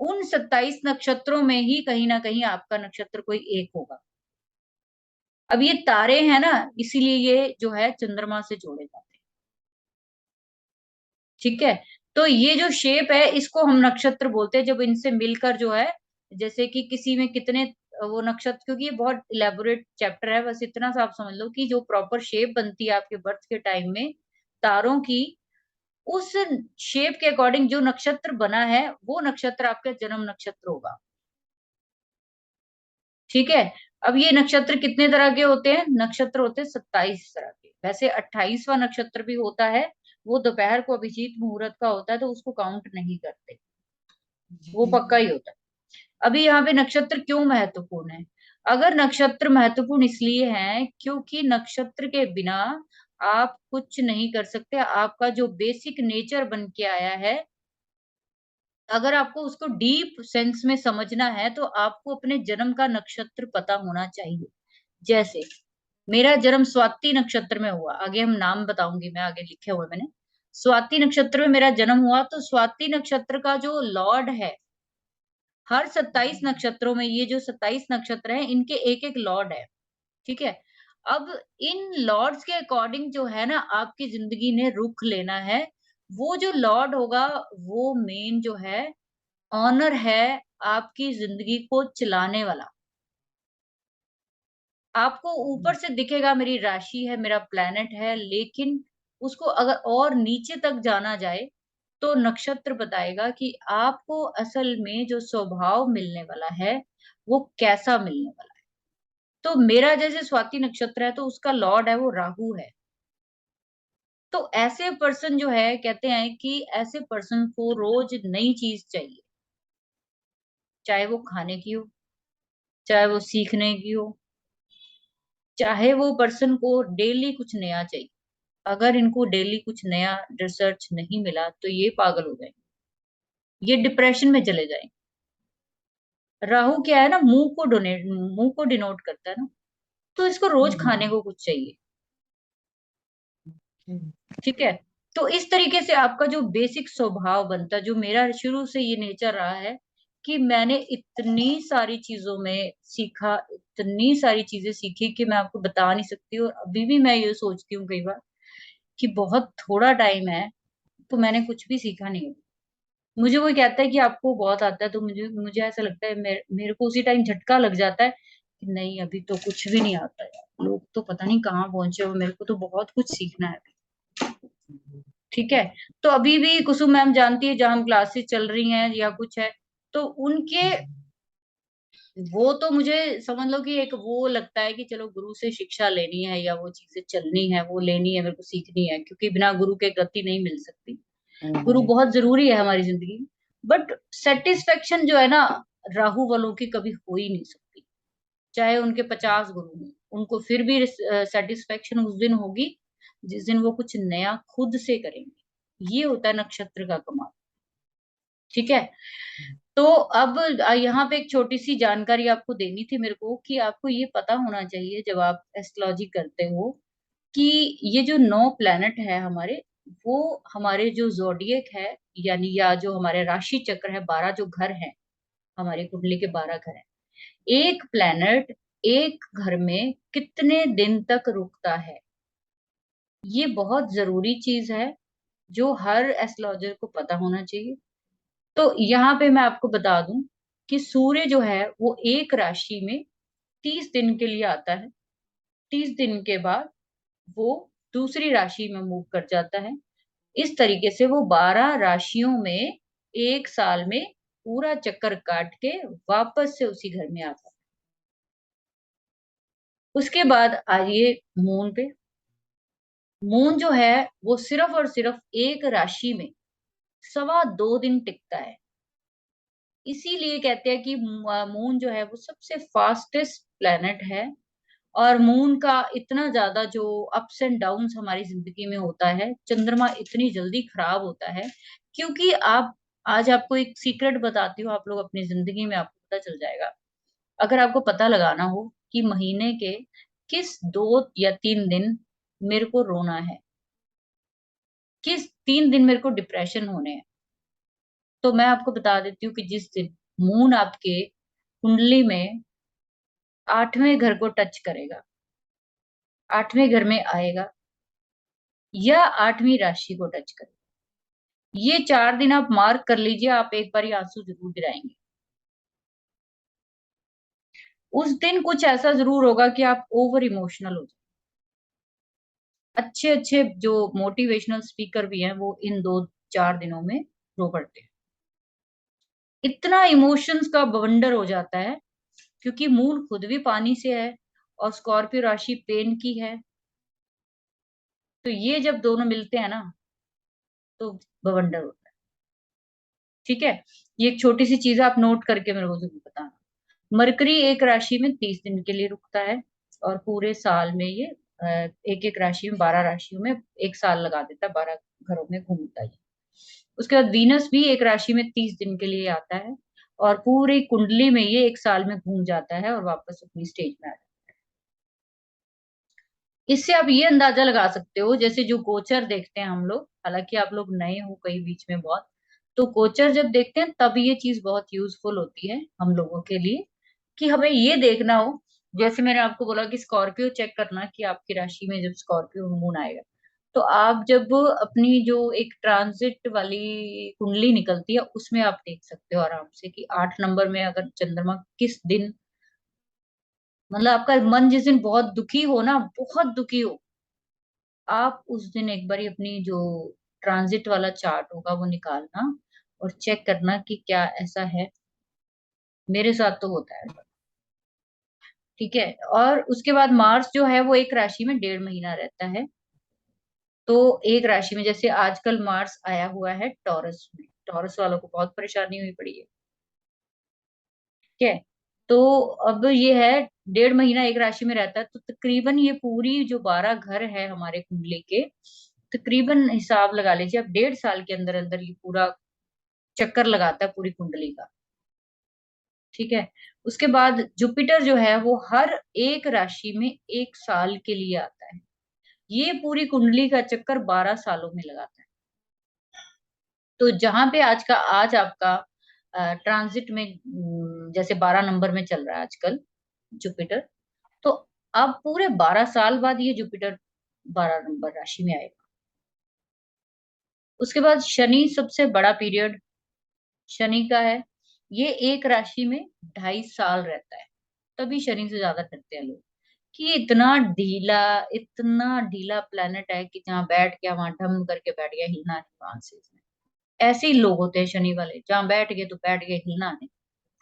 S1: उन 27 नक्षत्रों में ही कहीं ना कहीं आपका नक्षत्र कोई एक होगा। अब ये तारे हैं ना, इसीलिए ये जो है चंद्रमा से जोड़े जाते हैं। ठीक है, तो ये जो शेप है इसको हम नक्षत्र बोलते हैं, जब इनसे मिलकर जो है, जैसे कि किसी में कितने वो नक्षत्र, क्योंकि ये बहुत इलेबोरेट चैप्टर है, बस इतना सा आप समझ लो कि जो प्रॉपर शेप बनती है आपके बर्थ के टाइम में तारों की, उस शेप के अकॉर्डिंग जो नक्षत्र बना है वो नक्षत्र आपका जन्म नक्षत्र होगा। ठीक है, अब ये नक्षत्र कितने तरह के होते हैं? नक्षत्र होते हैं 27 तरह के। वैसे 28वां नक्षत्र भी होता है, वो दोपहर को अभिजीत मुहूर्त का होता है, तो उसको काउंट नहीं करते, वो
S2: जी।
S1: पक्का ही होता है। अभी यहाँ पे नक्षत्र क्यों महत्वपूर्ण है? अगर नक्षत्र महत्वपूर्ण इसलिए है क्योंकि नक्षत्र के बिना आप कुछ नहीं कर सकते। आपका जो बेसिक नेचर बन के आया है, अगर आपको उसको डीप सेंस में समझना है तो आपको अपने जन्म का नक्षत्र पता होना चाहिए। जैसे मेरा जन्म स्वाति नक्षत्र में हुआ, आगे हम नाम बताऊंगी मैं, आगे लिखे हुए मैंने। स्वाति नक्षत्र में मेरा जन्म हुआ, तो स्वाति नक्षत्र का जो लॉर्ड है, हर 27 नक्षत्रों में ये जो 27 नक्षत्र हैं इनके एक एक लॉर्ड है। ठीक है, अब इन लॉर्ड्स के अकॉर्डिंग जो है ना आपकी जिंदगी ने रुख लेना है। वो जो लॉर्ड होगा वो मेन जो है ऑनर है, आपकी जिंदगी को चलाने वाला। आपको ऊपर से दिखेगा मेरी राशि है, मेरा प्लैनेट है, लेकिन उसको अगर और नीचे तक जाना जाए, तो नक्षत्र बताएगा कि आपको असल में जो स्वभाव मिलने वाला है, वो कैसा मिलने वाला है। तो मेरा जैसे स्वाति नक्षत्र है, तो उसका लॉर्ड है वो राहु है। तो ऐसे पर्सन जो है कहते हैं कि ऐसे पर्सन को रोज नई चीज चाहिए, चाहे वो खाने की हो, चाहे वो सीखने की हो, चाहे वो पर्सन को डेली कुछ नया चाहिए। अगर इनको डेली कुछ नया रिसर्च नहीं मिला तो ये पागल हो जाएंगे, ये डिप्रेशन में चले जाएंगे। राहु क्या है ना, मुंह को डिनोट करता है ना, तो इसको रोज खाने को कुछ चाहिए। ठीक है, तो इस तरीके से आपका जो बेसिक स्वभाव बनता है, जो मेरा शुरू से ये नेचर रहा है कि मैंने इतनी सारी चीजों में सीखा, इतनी सारी चीजें सीखी कि मैं आपको बता नहीं सकती। और अभी भी मैं ये सोचती हूँ कई बार कि बहुत थोड़ा टाइम है, तो मैंने कुछ भी सीखा नहीं है। मुझे कोई कहता है कि आपको बहुत आता है, तो मुझे मुझे ऐसा लगता है, मेरे को उसी टाइम झटका लग जाता है कि नहीं, अभी तो कुछ भी नहीं आता यार, लोग तो पता नहीं कहाँ पहुंचे हो, मेरे को तो बहुत कुछ सीखना है अभी। ठीक है, तो अभी भी कुसुम मैम जानती है, जहां क्लासेस चल रही हैं या कुछ है, तो उनके वो तो मुझे समझ लो कि एक वो लगता है कि चलो गुरु से शिक्षा लेनी है, या वो चीजें चलनी है, वो लेनी है, मेरे को सीखनी है, क्योंकि बिना गुरु के गति नहीं मिल सकती। गुरु बहुत जरूरी है हमारी जिंदगी में। बट सेटिस्फेक्शन जो है ना, राहु वालों की कभी हो ही नहीं सकती। चाहे उनके 50 गुरु हों, उनको फिर भी सेटिस्फेक्शन उस दिन होगी जिस दिन वो कुछ नया खुद से करेंगे। ये होता है नक्षत्र का कमाल। ठीक है, तो अब यहाँ पे एक छोटी सी जानकारी आपको देनी थी मेरे को, कि आपको ये पता होना चाहिए जब आप एस्ट्रोलॉजी करते हो, कि ये जो 9 प्लैनेट है हमारे, वो हमारे जो जोडियक है, यानी या जो हमारे राशि चक्र है, 12 जो घर है, हमारी कुंडली के 12 घर है, एक प्लैनेट एक घर में कितने दिन तक रुकता है, ये बहुत जरूरी चीज है, जो हर एस्ट्रोलॉजर को पता होना चाहिए। तो यहाँ पे मैं आपको बता दूं कि सूर्य जो है वो एक राशि में 30 दिन के लिए आता है। 30 दिन के बाद वो दूसरी राशि में मूव कर जाता है। इस तरीके से वो 12 राशियों में एक साल में पूरा चक्कर काट के वापस से उसी घर में आता है। उसके बाद आइए मून पे। मून जो है वो सिर्फ और सिर्फ एक राशि में 2.25 दिन टिकता है। इसीलिए कहते हैं कि मून जो है वो सबसे फास्टेस्ट प्लेनेट है। और मून का इतना ज्यादा जो अप्स एंड डाउन्स हमारी जिंदगी में होता है, चंद्रमा इतनी जल्दी खराब होता है, क्योंकि आप, आज आपको एक सीक्रेट बताती हूँ, आप लोग अपनी जिंदगी में आपको पता चल जाएगा। अगर आपको पता लगाना हो कि महीने के किस 2 या 3 दिन मेरे को रोना है, किस 3 दिन मेरे को डिप्रेशन होने हैं, तो मैं आपको बता देती हूँ कि जिस दिन मून आपके कुंडली में 8वें घर को टच करेगा, 8वें घर में आएगा, या 8वीं राशि को टच करेगा, ये 4 दिन आप मार्क कर लीजिए, आप एक बार आंसू जरूर गिराएंगे। उस दिन कुछ ऐसा जरूर होगा कि आप ओवर इमोशनल हो जाए। अच्छे अच्छे जो मोटिवेशनल स्पीकर भी हैं, वो इन 2-4 दिनों में रो पड़ते हैं। इतना इमोशंस का बवंडर हो जाता है, क्योंकि मून खुद भी पानी से है और स्कॉर्पियो राशि पेन की है, तो ये जब दोनों मिलते हैं ना, तो बवंडर होता है। ठीक है, ये एक छोटी सी चीज आप नोट करके मेरे को जरूर बताना। मरकरी एक राशि में 30 दिन के लिए रुकता है, और पूरे साल में ये एक एक राशि में, 12 राशियों में एक साल लगा देता है, 12 घरों में घूमता है। उसके बाद वीनस भी एक राशि में 30 दिन के लिए आता है, और पूरी कुंडली में ये एक साल में घूम जाता है और वापस अपनी स्टेज में आ जाता है। इससे आप ये अंदाजा लगा सकते हो, जैसे जो गोचर देखते हैं हम लोग, हालांकि आप लोग नए हो कई बीच में बहुत, तो गोचर जब देखते हैं तब ये चीज बहुत यूजफुल होती है हम लोगों के लिए, कि हमें ये देखना हो, जैसे मैंने आपको बोला कि स्कॉर्पियो चेक करना, कि आपकी राशि में जब स्कॉर्पियो मून आएगा, तो आप जब अपनी जो एक ट्रांजिट वाली कुंडली निकलती है, उसमें आप देख सकते हो आराम से कि 8 नंबर में अगर चंद्रमा किस दिन मतलब आपका मन जिस दिन बहुत दुखी हो ना, बहुत दुखी हो, आप उस दिन एक बार अपनी जो ट्रांजिट वाला चार्ट होगा वो निकालना और चेक करना कि क्या ऐसा है। मेरे साथ तो होता है। ठीक है। और उसके बाद मार्स जो है वो एक राशि में 1.5 महीना रहता है। तो एक राशि में, जैसे आजकल मार्स आया हुआ है टॉरस में, टॉरस वालों को बहुत परेशानी हुई पड़ी है। ठीक है। तो अब ये है 1.5 महीना एक राशि में रहता है, तो तकरीबन ये पूरी जो 12 घर है हमारे कुंडली के, तकरीबन हिसाब लगा लीजिए अब 1.5 साल के अंदर अंदर ये पूरा चक्कर लगाता है पूरी कुंडली का। ठीक है। उसके बाद जुपिटर जो है वो हर एक राशि में 1 साल के लिए आता है। ये पूरी कुंडली का चक्कर 12 सालों में लगाता है। तो जहां पे आज आपका ट्रांजिट में जैसे 12 नंबर में चल रहा है आजकल जुपिटर, तो अब पूरे 12 साल बाद ये जुपिटर 12 नंबर राशि में आएगा। उसके बाद शनि सबसे बड़ा पीरियड शनि का है। ये एक राशि में 2.5 साल रहता है। तभी शनि से ज्यादा डरते हैं लोग कि इतना ढीला प्लेनेट है कि जहाँ बैठ गया वहां ढम करके बैठ गया, हिलना नहीं वहां से इसमें। ऐसे ही लोग होते हैं शनि वाले, जहाँ बैठ गए तो बैठ गए, हिलना नहीं,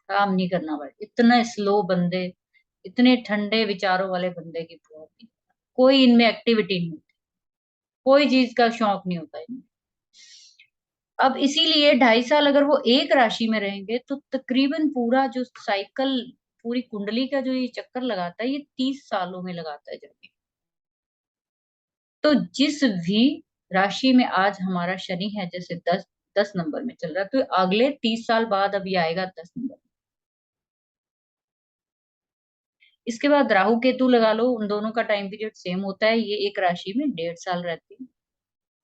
S1: काम नहीं करना भाई। इतने स्लो बंदे, इतने ठंडे विचारों वाले बंदे की बहुत ही, कोई इनमें एक्टिविटी नहीं होती, कोई चीज का शौक नहीं होता इनमें। अब इसीलिए 2.5 साल अगर वो एक राशि में रहेंगे तो तकरीबन पूरा जो साइकिल, पूरी कुंडली का जो ये चक्कर लगाता है, ये 30 सालों में लगाता है जबकि। तो जिस भी राशि में आज हमारा शनि है, जैसे 10 नंबर में चल रहा है, तो अगले 30 साल बाद अभी आएगा 10 नंबर। इसके बाद राहु केतु लगा लो, उन दोनों का टाइम पीरियड सेम होता है, ये एक राशि में 1.5 साल रहती है।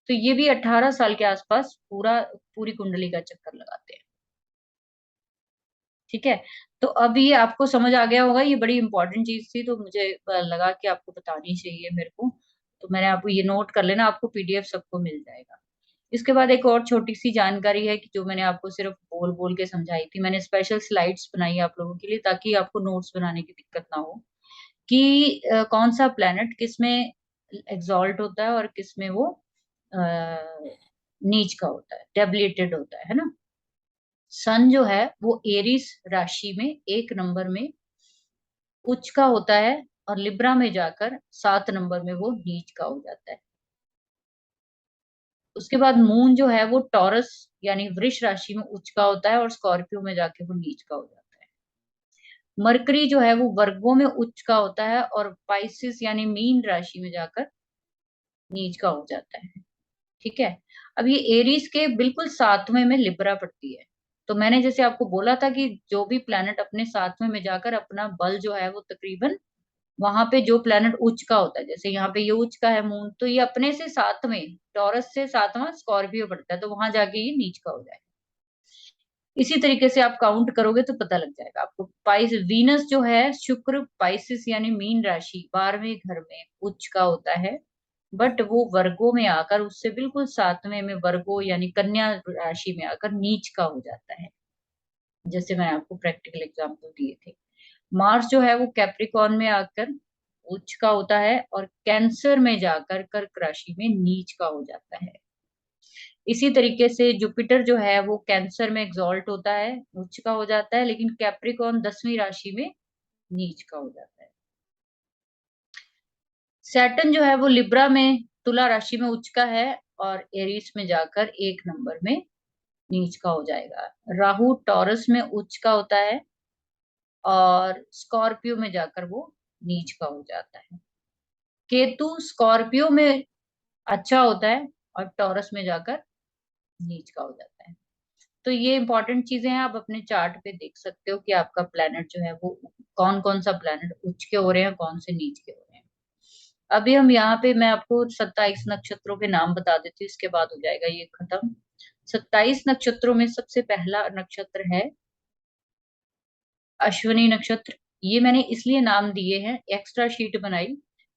S1: तो ये भी 18 साल के आसपास पूरी कुंडली का चक्कर लगाते हैं। ठीक है। तो अब ये आपको समझ आ गया होगा, ये बड़ी इंपॉर्टेंट चीज थी तो मुझे लगा कि आपको बतानी चाहिए मेरे को। तो मैंने आपको ये नोट कर लेना, आपको पीडीएफ सबको मिल जाएगा। इसके बाद एक और छोटी सी जानकारी है कि जो मैंने आपको सिर्फ बोल बोल के समझाई थी, मैंने स्पेशल स्लाइड्स बनाई आप लोगों के लिए ताकि आपको नोट्स बनाने की दिक्कत ना हो कि कौन सा प्लेनेट किस में एग्जॉल्ट होता है और किस में वो नीच का होता है, डेबिलिटेड होता है ना। सन जो है वो एरिस राशि में 1 नंबर में उच्च का होता है और लिब्रा में जाकर 7 नंबर में वो नीच का हो जाता है। उसके बाद मून जो है वो टॉरस यानी वृष राशि में उच्च का होता है और स्कॉर्पियो में जाके वो नीच का हो जाता है। मरकरी जो है वो वर्गों में उच्च का होता है और पाइसिस यानी मीन राशि में जाकर नीच का हो जाता है। ठीक है। अब ये एरीज के बिल्कुल 7वें में लिब्रा पड़ती है। तो मैंने जैसे आपको बोला था कि जो भी प्लेनेट अपने 7वें में जाकर अपना बल जो है वो तकरीबन, वहां पे जो प्लेनेट उच्च का होता है, जैसे यहाँ पे ये उच्च का है मून, तो ये अपने से 7वें, टॉरस से 7वां स्कॉर्पियो पड़ता है, तो वहां जाके ये नीच का हो जाएगा। इसी तरीके से आप काउंट करोगे तो पता लग जाएगा आपको। पाइस वीनस जो है, शुक्र पाइसिस यानी मीन राशि 12वें घर में उच्च का होता है, बट वो वर्गो में आकर उससे बिल्कुल 7वें में वर्गो यानी कन्या राशि में आकर नीच का हो जाता है, जैसे मैंने आपको प्रैक्टिकल एग्जाम्पल दिए थे। मार्स जो है वो कैप्रिकॉर्न में आकर उच्च का होता है और कैंसर में जाकर कर्क राशि में नीच का हो जाता है। इसी तरीके से जुपिटर जो है वो कैंसर में एग्जॉल्ट होता है, उच्च का हो जाता है, लेकिन कैप्रिकॉर्न 10वीं राशि में नीच का हो जाता है। सैटर्न जो है वो लिब्रा में तुला राशि में उच्च का है और एरीस में जाकर 1 नंबर में नीच का हो जाएगा। राहु टॉरस में उच्च का होता है और स्कॉर्पियो में जाकर वो नीच का हो जाता है। केतु स्कॉर्पियो में अच्छा होता है और टॉरस में जाकर नीच का हो जाता है। तो ये इंपॉर्टेंट चीजें हैं, आप अपने चार्ट पे देख सकते हो कि आपका प्लेनेट जो है वो कौन कौन सा प्लेनेट उच्च के हो रहे हैं, कौन से नीच के हो रहे हैं। अभी हम यहाँ पे मैं आपको 27 नक्षत्रों के नाम बता देती हूँ, इसके बाद हो जाएगा ये खत्म। 27 नक्षत्रों में सबसे पहला नक्षत्र है अश्विनी नक्षत्र। ये मैंने इसलिए नाम दिए हैं, एक्स्ट्रा शीट बनाई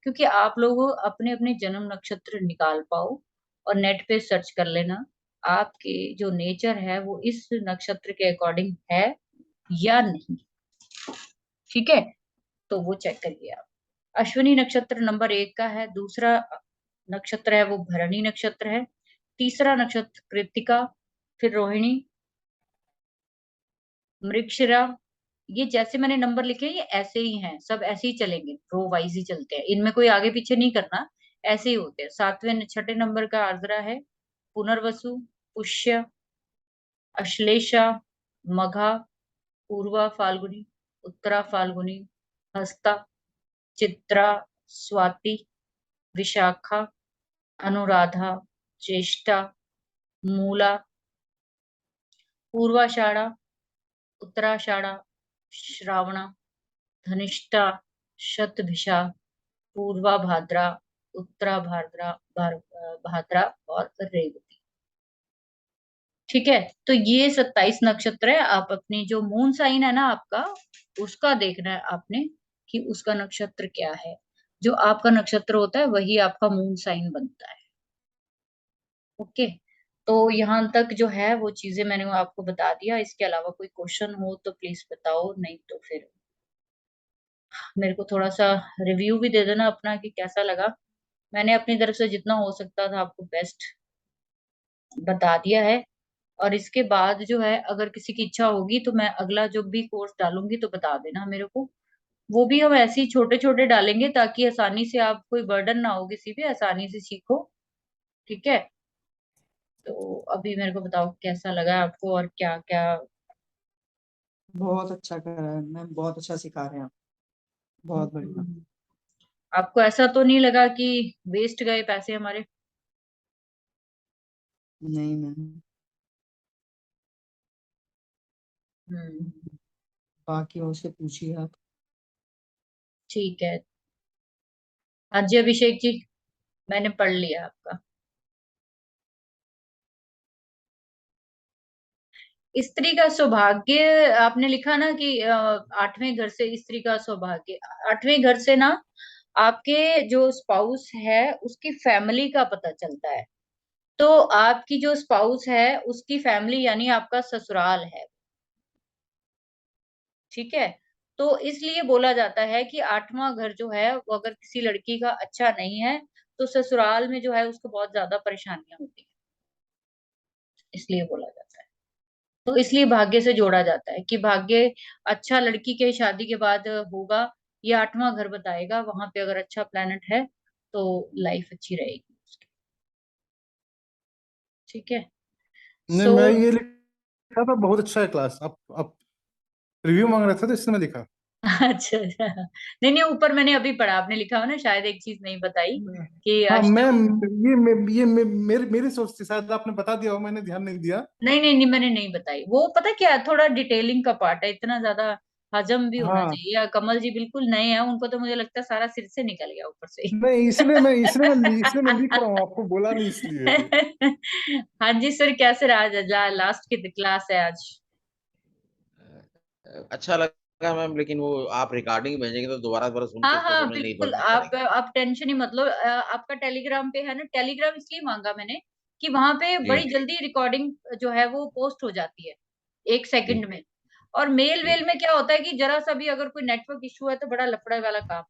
S1: क्योंकि आप लोग अपने अपने जन्म नक्षत्र निकाल पाओ और नेट पे सर्च कर लेना आपके जो नेचर है वो इस नक्षत्र के अकॉर्डिंग है या नहीं। ठीक है। तो वो चेक करिए आप। अश्विनी नक्षत्र नंबर 1 का है, दूसरा नक्षत्र है वो भरणी नक्षत्र है, तीसरा नक्षत्र कृत्तिका, फिर रोहिणी, मृगशिरा। ये जैसे मैंने नंबर लिखे हैं ये ऐसे ही हैं, सब ऐसे ही चलेंगे, रो वाइज ही चलते हैं, इनमें कोई आगे पीछे नहीं करना, ऐसे ही होते हैं। सातवें छठे नंबर का आर्द्रा है, पुनर्वसु, पुष्य, अश्लेषा, मघा, पूर्वा फाल्गुनी, उत्तरा फाल्गुनी, हस्ता, चित्रा, स्वाति, विशाखा, अनुराधा, ज्येष्ठा, मूला, पूर्वाषाढ़ा, उत्तराषाढ़ा, श्रावणा, धनिष्ठा, शतभिषा, पूर्वा भाद्रा, उत्तरा भाद्रा, भाद्रा और रेवती। ठीक है, तो ये 27 नक्षत्र है। आप अपनी जो मून साइन है ना आपका, उसका देखना है आपने कि उसका नक्षत्र क्या है। जो आपका नक्षत्र होता है वही आपका मून साइन बनता है। ओके, तो यहाँ तक जो है वो चीजें मैंने आपको बता दिया। इसके अलावा कोई क्वेश्चन हो तो प्लीज बताओ, नहीं तो फिर मेरे को थोड़ा सा रिव्यू भी दे देना अपना कि कैसा लगा। मैंने अपनी तरफ से जितना हो सकता था आपको बेस्ट बता दिया है। और इसके बाद जो है अगर किसी की इच्छा होगी तो मैं अगला जो भी कोर्स डालूंगी तो बता देना मेरे को। वो भी हम ऐसे ही छोटे छोटे डालेंगे ताकि आसानी से, आप कोई बर्डन ना हो किसी पे, आसानी से सीखो। ठीक है, तो अभी मेरे को बताओ कैसा लगा आपको और क्या क्या।
S2: बहुत अच्छा कर रहा है मैम, बहुत अच्छा सिखा रहे हैं आप, बहुत बढ़िया।
S1: आपको ऐसा तो नहीं लगा कि वेस्ट गए पैसे हमारे?
S2: नहीं मैम,
S1: हम्म,
S2: बाकी और से पूछिए आप।
S1: ठीक है। हाँ जी अभिषेक जी, मैंने पढ़ लिया आपका। स्त्री का सौभाग्य आपने लिखा ना कि 8वें घर से स्त्री का सौभाग्य। 8वें घर से ना आपके जो स्पाउस है उसकी फैमिली का पता चलता है। तो आपकी जो स्पाउस है उसकी फैमिली यानी आपका ससुराल है। ठीक है, तो इसलिए बोला जाता है कि 8वां घर जो है वो अगर किसी लड़की का अच्छा नहीं है तो ससुराल में जो है उसको बहुत ज्यादा परेशानियां होती है, इसलिए बोला जाता है। तो इसलिए भाग्य से जोड़ा जाता है कि भाग्य अच्छा लड़की के शादी के बाद होगा। ये 8वां घर बताएगा, वहां पे अगर अच्छा प्लेनेट है तो लाइफ अच्छी रहेगी उसकी। ठीक है,
S3: नहीं,
S1: सो
S3: मैं ये लिखा था, बहुत अच्छा है क्लास। आप रिव्यू मांग रहे थे तो इसलिए मैं लिखा।
S1: अच्छा अच्छा, नहीं नहीं, ऊपर मैंने अभी पढ़ा, आपने लिखा हो ना, शायद एक चीज नहीं बताई कि
S3: हाँ, मैं
S1: अष्टम।
S3: मेरी सोच थी, शायद आपने बता दिया हो, मैंने ध्यान नहीं दिया।
S1: नहीं नहीं नहीं, मैंने नहीं बताई। वो पता क्या है, थोड़ा डिटेलिंग का पार्ट है, इतना ज्यादा हजम भी होना
S3: हाँ,
S1: चाहिए। या कमल जी बिल्कुल नए हैं, उनको तो मुझे लगता है सारा सिर से निकल गया ऊपर से ही।
S3: नहीं, इसलिए मैं लिख रहा हूँ, आपको बोला नहीं इसलिए।
S1: हाँ जी सर, कैसे रहा आज? लास्ट की क्लास है आज।
S4: अच्छा लगा मैम, लेकिन वो आप रिकॉर्डिंग भेजेंगे तो दोबारा दोबारा सुन के
S1: हाँ
S4: उसको
S1: हाँ
S4: समझ नहीं
S1: बिल्कुल,
S4: पाएंगे।
S1: आप टेंशन ही मत लो। आपका टेलीग्राम पे है ना, टेलीग्राम इसलिए मांगा मैंने कि वहां पे
S4: जी
S1: बड़ी जल्दी रिकॉर्डिंग जो है वो पोस्ट हो जाती है, 1 सेकंड
S4: जी
S1: में। और मेल
S4: जी
S1: वेल में क्या होता है कि जरा सा भी अगर कोई नेटवर्क इशू है तो बड़ा लफड़े वाला काम।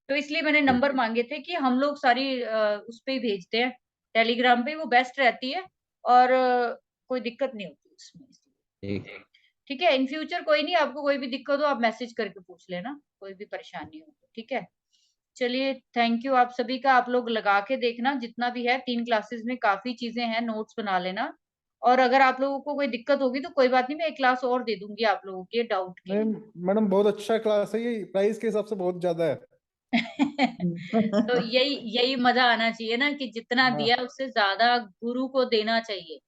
S1: तो इसलिए मैंने
S4: जी
S1: नंबर मांगे थे कि हम लोग सारी उस पे ही भेजते हैं, टेलीग्राम पे वो बेस्ट रहती है। और कोई दिक्कत नहीं होती उसमें।
S4: ठीक।
S1: ठीक है, इन फ्यूचर कोई नहीं, आपको कोई भी दिक्कत हो आप मैसेज करके पूछ लेना, कोई भी परेशानी हो तो। ठीक है, चलिए थैंक यू आप सभी का। आप लोग लगा के देखना जितना भी है, 3 क्लासेस में काफी चीजें हैं, नोट्स बना लेना। और अगर आप लोगों को कोई दिक्कत होगी तो कोई बात नहीं, मैं एक क्लास और दे दूंगी आप लोगों के डाउट के
S3: नहीं
S1: लिए।
S3: मैडम, बहुत अच्छा क्लास है, ये प्राइस के हिसाब से बहुत ज्यादा है।
S1: तो यही यही मजा आना चाहिए ना कि जितना
S3: हाँ।
S1: दिया उससे ज्यादा गुरु को देना चाहिए।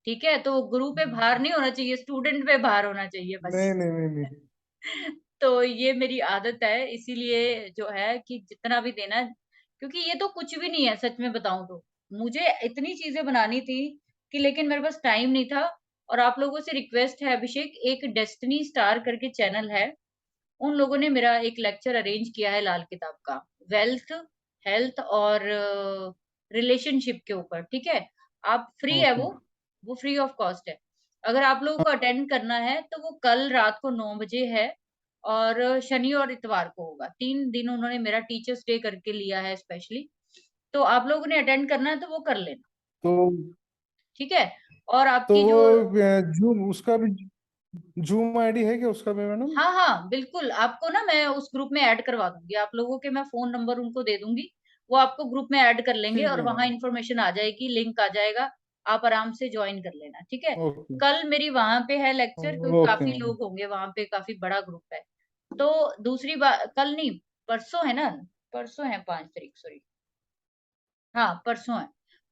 S1: ठीक है, तो गुरु पे भार नहीं होना चाहिए, स्टूडेंट पे भार होना चाहिए बस।
S3: नहीं नहीं नहीं नहीं।
S1: तो ये मेरी आदत है, इसीलिए जो है कि जितना भी देना है, क्योंकि ये तो कुछ भी नहीं है सच में बताऊं तो। मुझे इतनी चीजें बनानी थी कि लेकिन मेरे पास टाइम नहीं था। और आप लोगों से रिक्वेस्ट है अभिषेक, एक डेस्टिनी स्टार करके चैनल है, उन लोगों ने मेरा एक लेक्चर अरेंज किया है लाल किताब का, वेल्थ, हेल्थ और रिलेशनशिप के ऊपर। ठीक है, आप फ्री है
S3: ओके।
S1: वो फ्री ऑफ कॉस्ट है। अगर आप लोगों को अटेंड करना है तो वो कल रात को 9 बजे है। और शनि और इतवार को होगा। 3 दिन उन्होंने मेरा टीचर्स डे करके लिया है स्पेशली। तो आप लोगों ने अटेंड करना है तो वो कर लेना,
S3: तो
S1: ठीक है? और
S3: तो
S1: आपकी
S3: वो
S1: जो
S3: जूम उसका भी जूम आईडी है क्या उसका भी मैडम?
S1: हाँ, हाँ, बिल्कुल, आपको ना मैं उस ग्रुप में ऐड करवा दूँगी, आप लोगों के मैं फ़ोन नंबर उनको दे दूँगी, वो आपको ग्रुप में ऐड कर लेंगे
S3: ठीक
S1: और
S3: है
S1: वहाँ
S3: मैडम।
S1: इन्फॉर्मेशन आ जाएगी, लिंक आ जाएगा, आप आराम से जॉइन कर लेना, ठीक है?
S3: ओके
S1: कल मेरी वहाँ पे है लेक्चर, क्योंकि
S3: ओके
S1: काफ़ी
S3: मैडम।
S1: लोग होंगे वहाँ पे, काफ़ी बड़ा ग्रुप है। तो दूसरी कल नहीं, परसों है ना? परसों है 5 तारीख, सॉरी। हाँ, परसों है।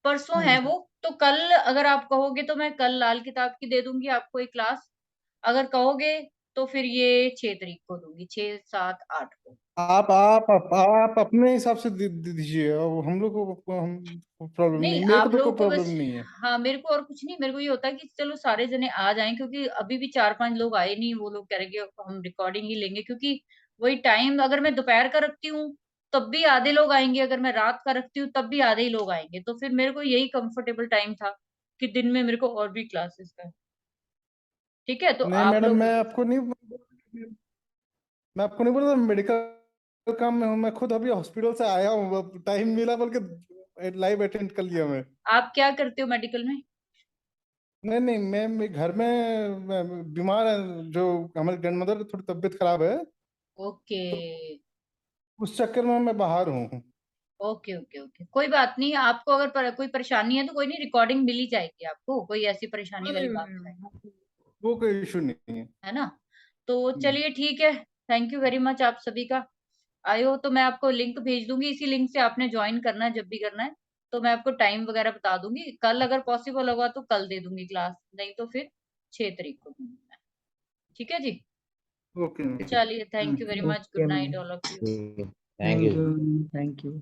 S1: परसों
S2: हाँ
S1: है
S2: जी।
S1: वो, तो कल अगर आप कहोगे तो मैं कल लाल किताब की दे दूँगी आपको एक क्लास। अगर कहोगे तो फिर ये 6 तारीख को दूँगी, 6, 7, 8 को।
S3: आप अपने हिसाब से दे दीजिए, और हम लोग को हम प्रॉब्लम नहीं,
S1: नहीं,
S3: मेरे को
S1: आप
S3: तो
S1: लोगों
S3: कोई
S1: को
S3: प्रॉब्लम
S1: बस
S3: नहीं है।
S1: हाँ, मेरे को और कुछ नहीं, मेरे को ये होता है कि चलो सारे जने आ जाएँ, क्योंकि अभी भी 4-5 लोग आए नहीं, वो लोग कह रहे हैं कि हम रिकॉर्डिंग ही लेंगे, क्योंकि वही टाइम अगर मैं दोपहर का रखती हूँ, तब भी आधे लोग आएँगे, अगर मैं रात का रखती हूँ, तब भी आधे ही लोग आएँगे। तो फिर मेरे को यही कंफर्टेबल टाइम था कि दिन में मेरे को और भी क्लासेस का, ठीक है? तो
S3: नहीं
S1: आप
S3: मैडम,
S1: लोग बताओ।
S3: मैं आपको नहीं बोल रहा मेडिकल काम में हूँ, मैं खुद अभी हॉस्पिटल से आया हूँ, टाइम मिला बोल के लाइव अटेंड कर लिया मैं।
S1: आप क्या करते हो मेडिकल में?
S3: नहीं नहीं, मैं घर में बीमार है, जो हमारी ग्रैंडमदर थोड़ी तबीयत खराब है,
S1: ओके।
S3: तो उस चक्कर में मैं बाहर हूँ।
S1: Okay, okay, okay. कोई बात नहीं, आपको अगर कोई परेशानी है तो कोई नहीं, रिकॉर्डिंग मिल ही जाएगी आपको, कोई ऐसी परेशानी वाली
S3: नहीं
S1: बात नहीं है।
S3: नहीं, वो कोई इशू नहीं है।
S1: है ना? तो
S3: हम्म,
S1: चलिए ठीक है, थैंक यू वेरी मच आप सभी का। आए हो तो मैं आपको लिंक भेज दूँगी, इसी लिंक से आपने जॉइन करना है जब भी करना है, तो मैं आपको टाइम वगैरह बता दूँगी। कल अगर पॉसिबल होगा तो कल दे दूँगी क्लास, नहीं तो फिर 6 तारीख को दूँगी मैं। ठीक है जी?
S3: ओके
S1: चलिए, thank you very much,
S2: okay
S1: good
S2: ma'am.
S1: Night all of you.
S4: Thank
S2: thank
S4: you.
S2: You, thank you.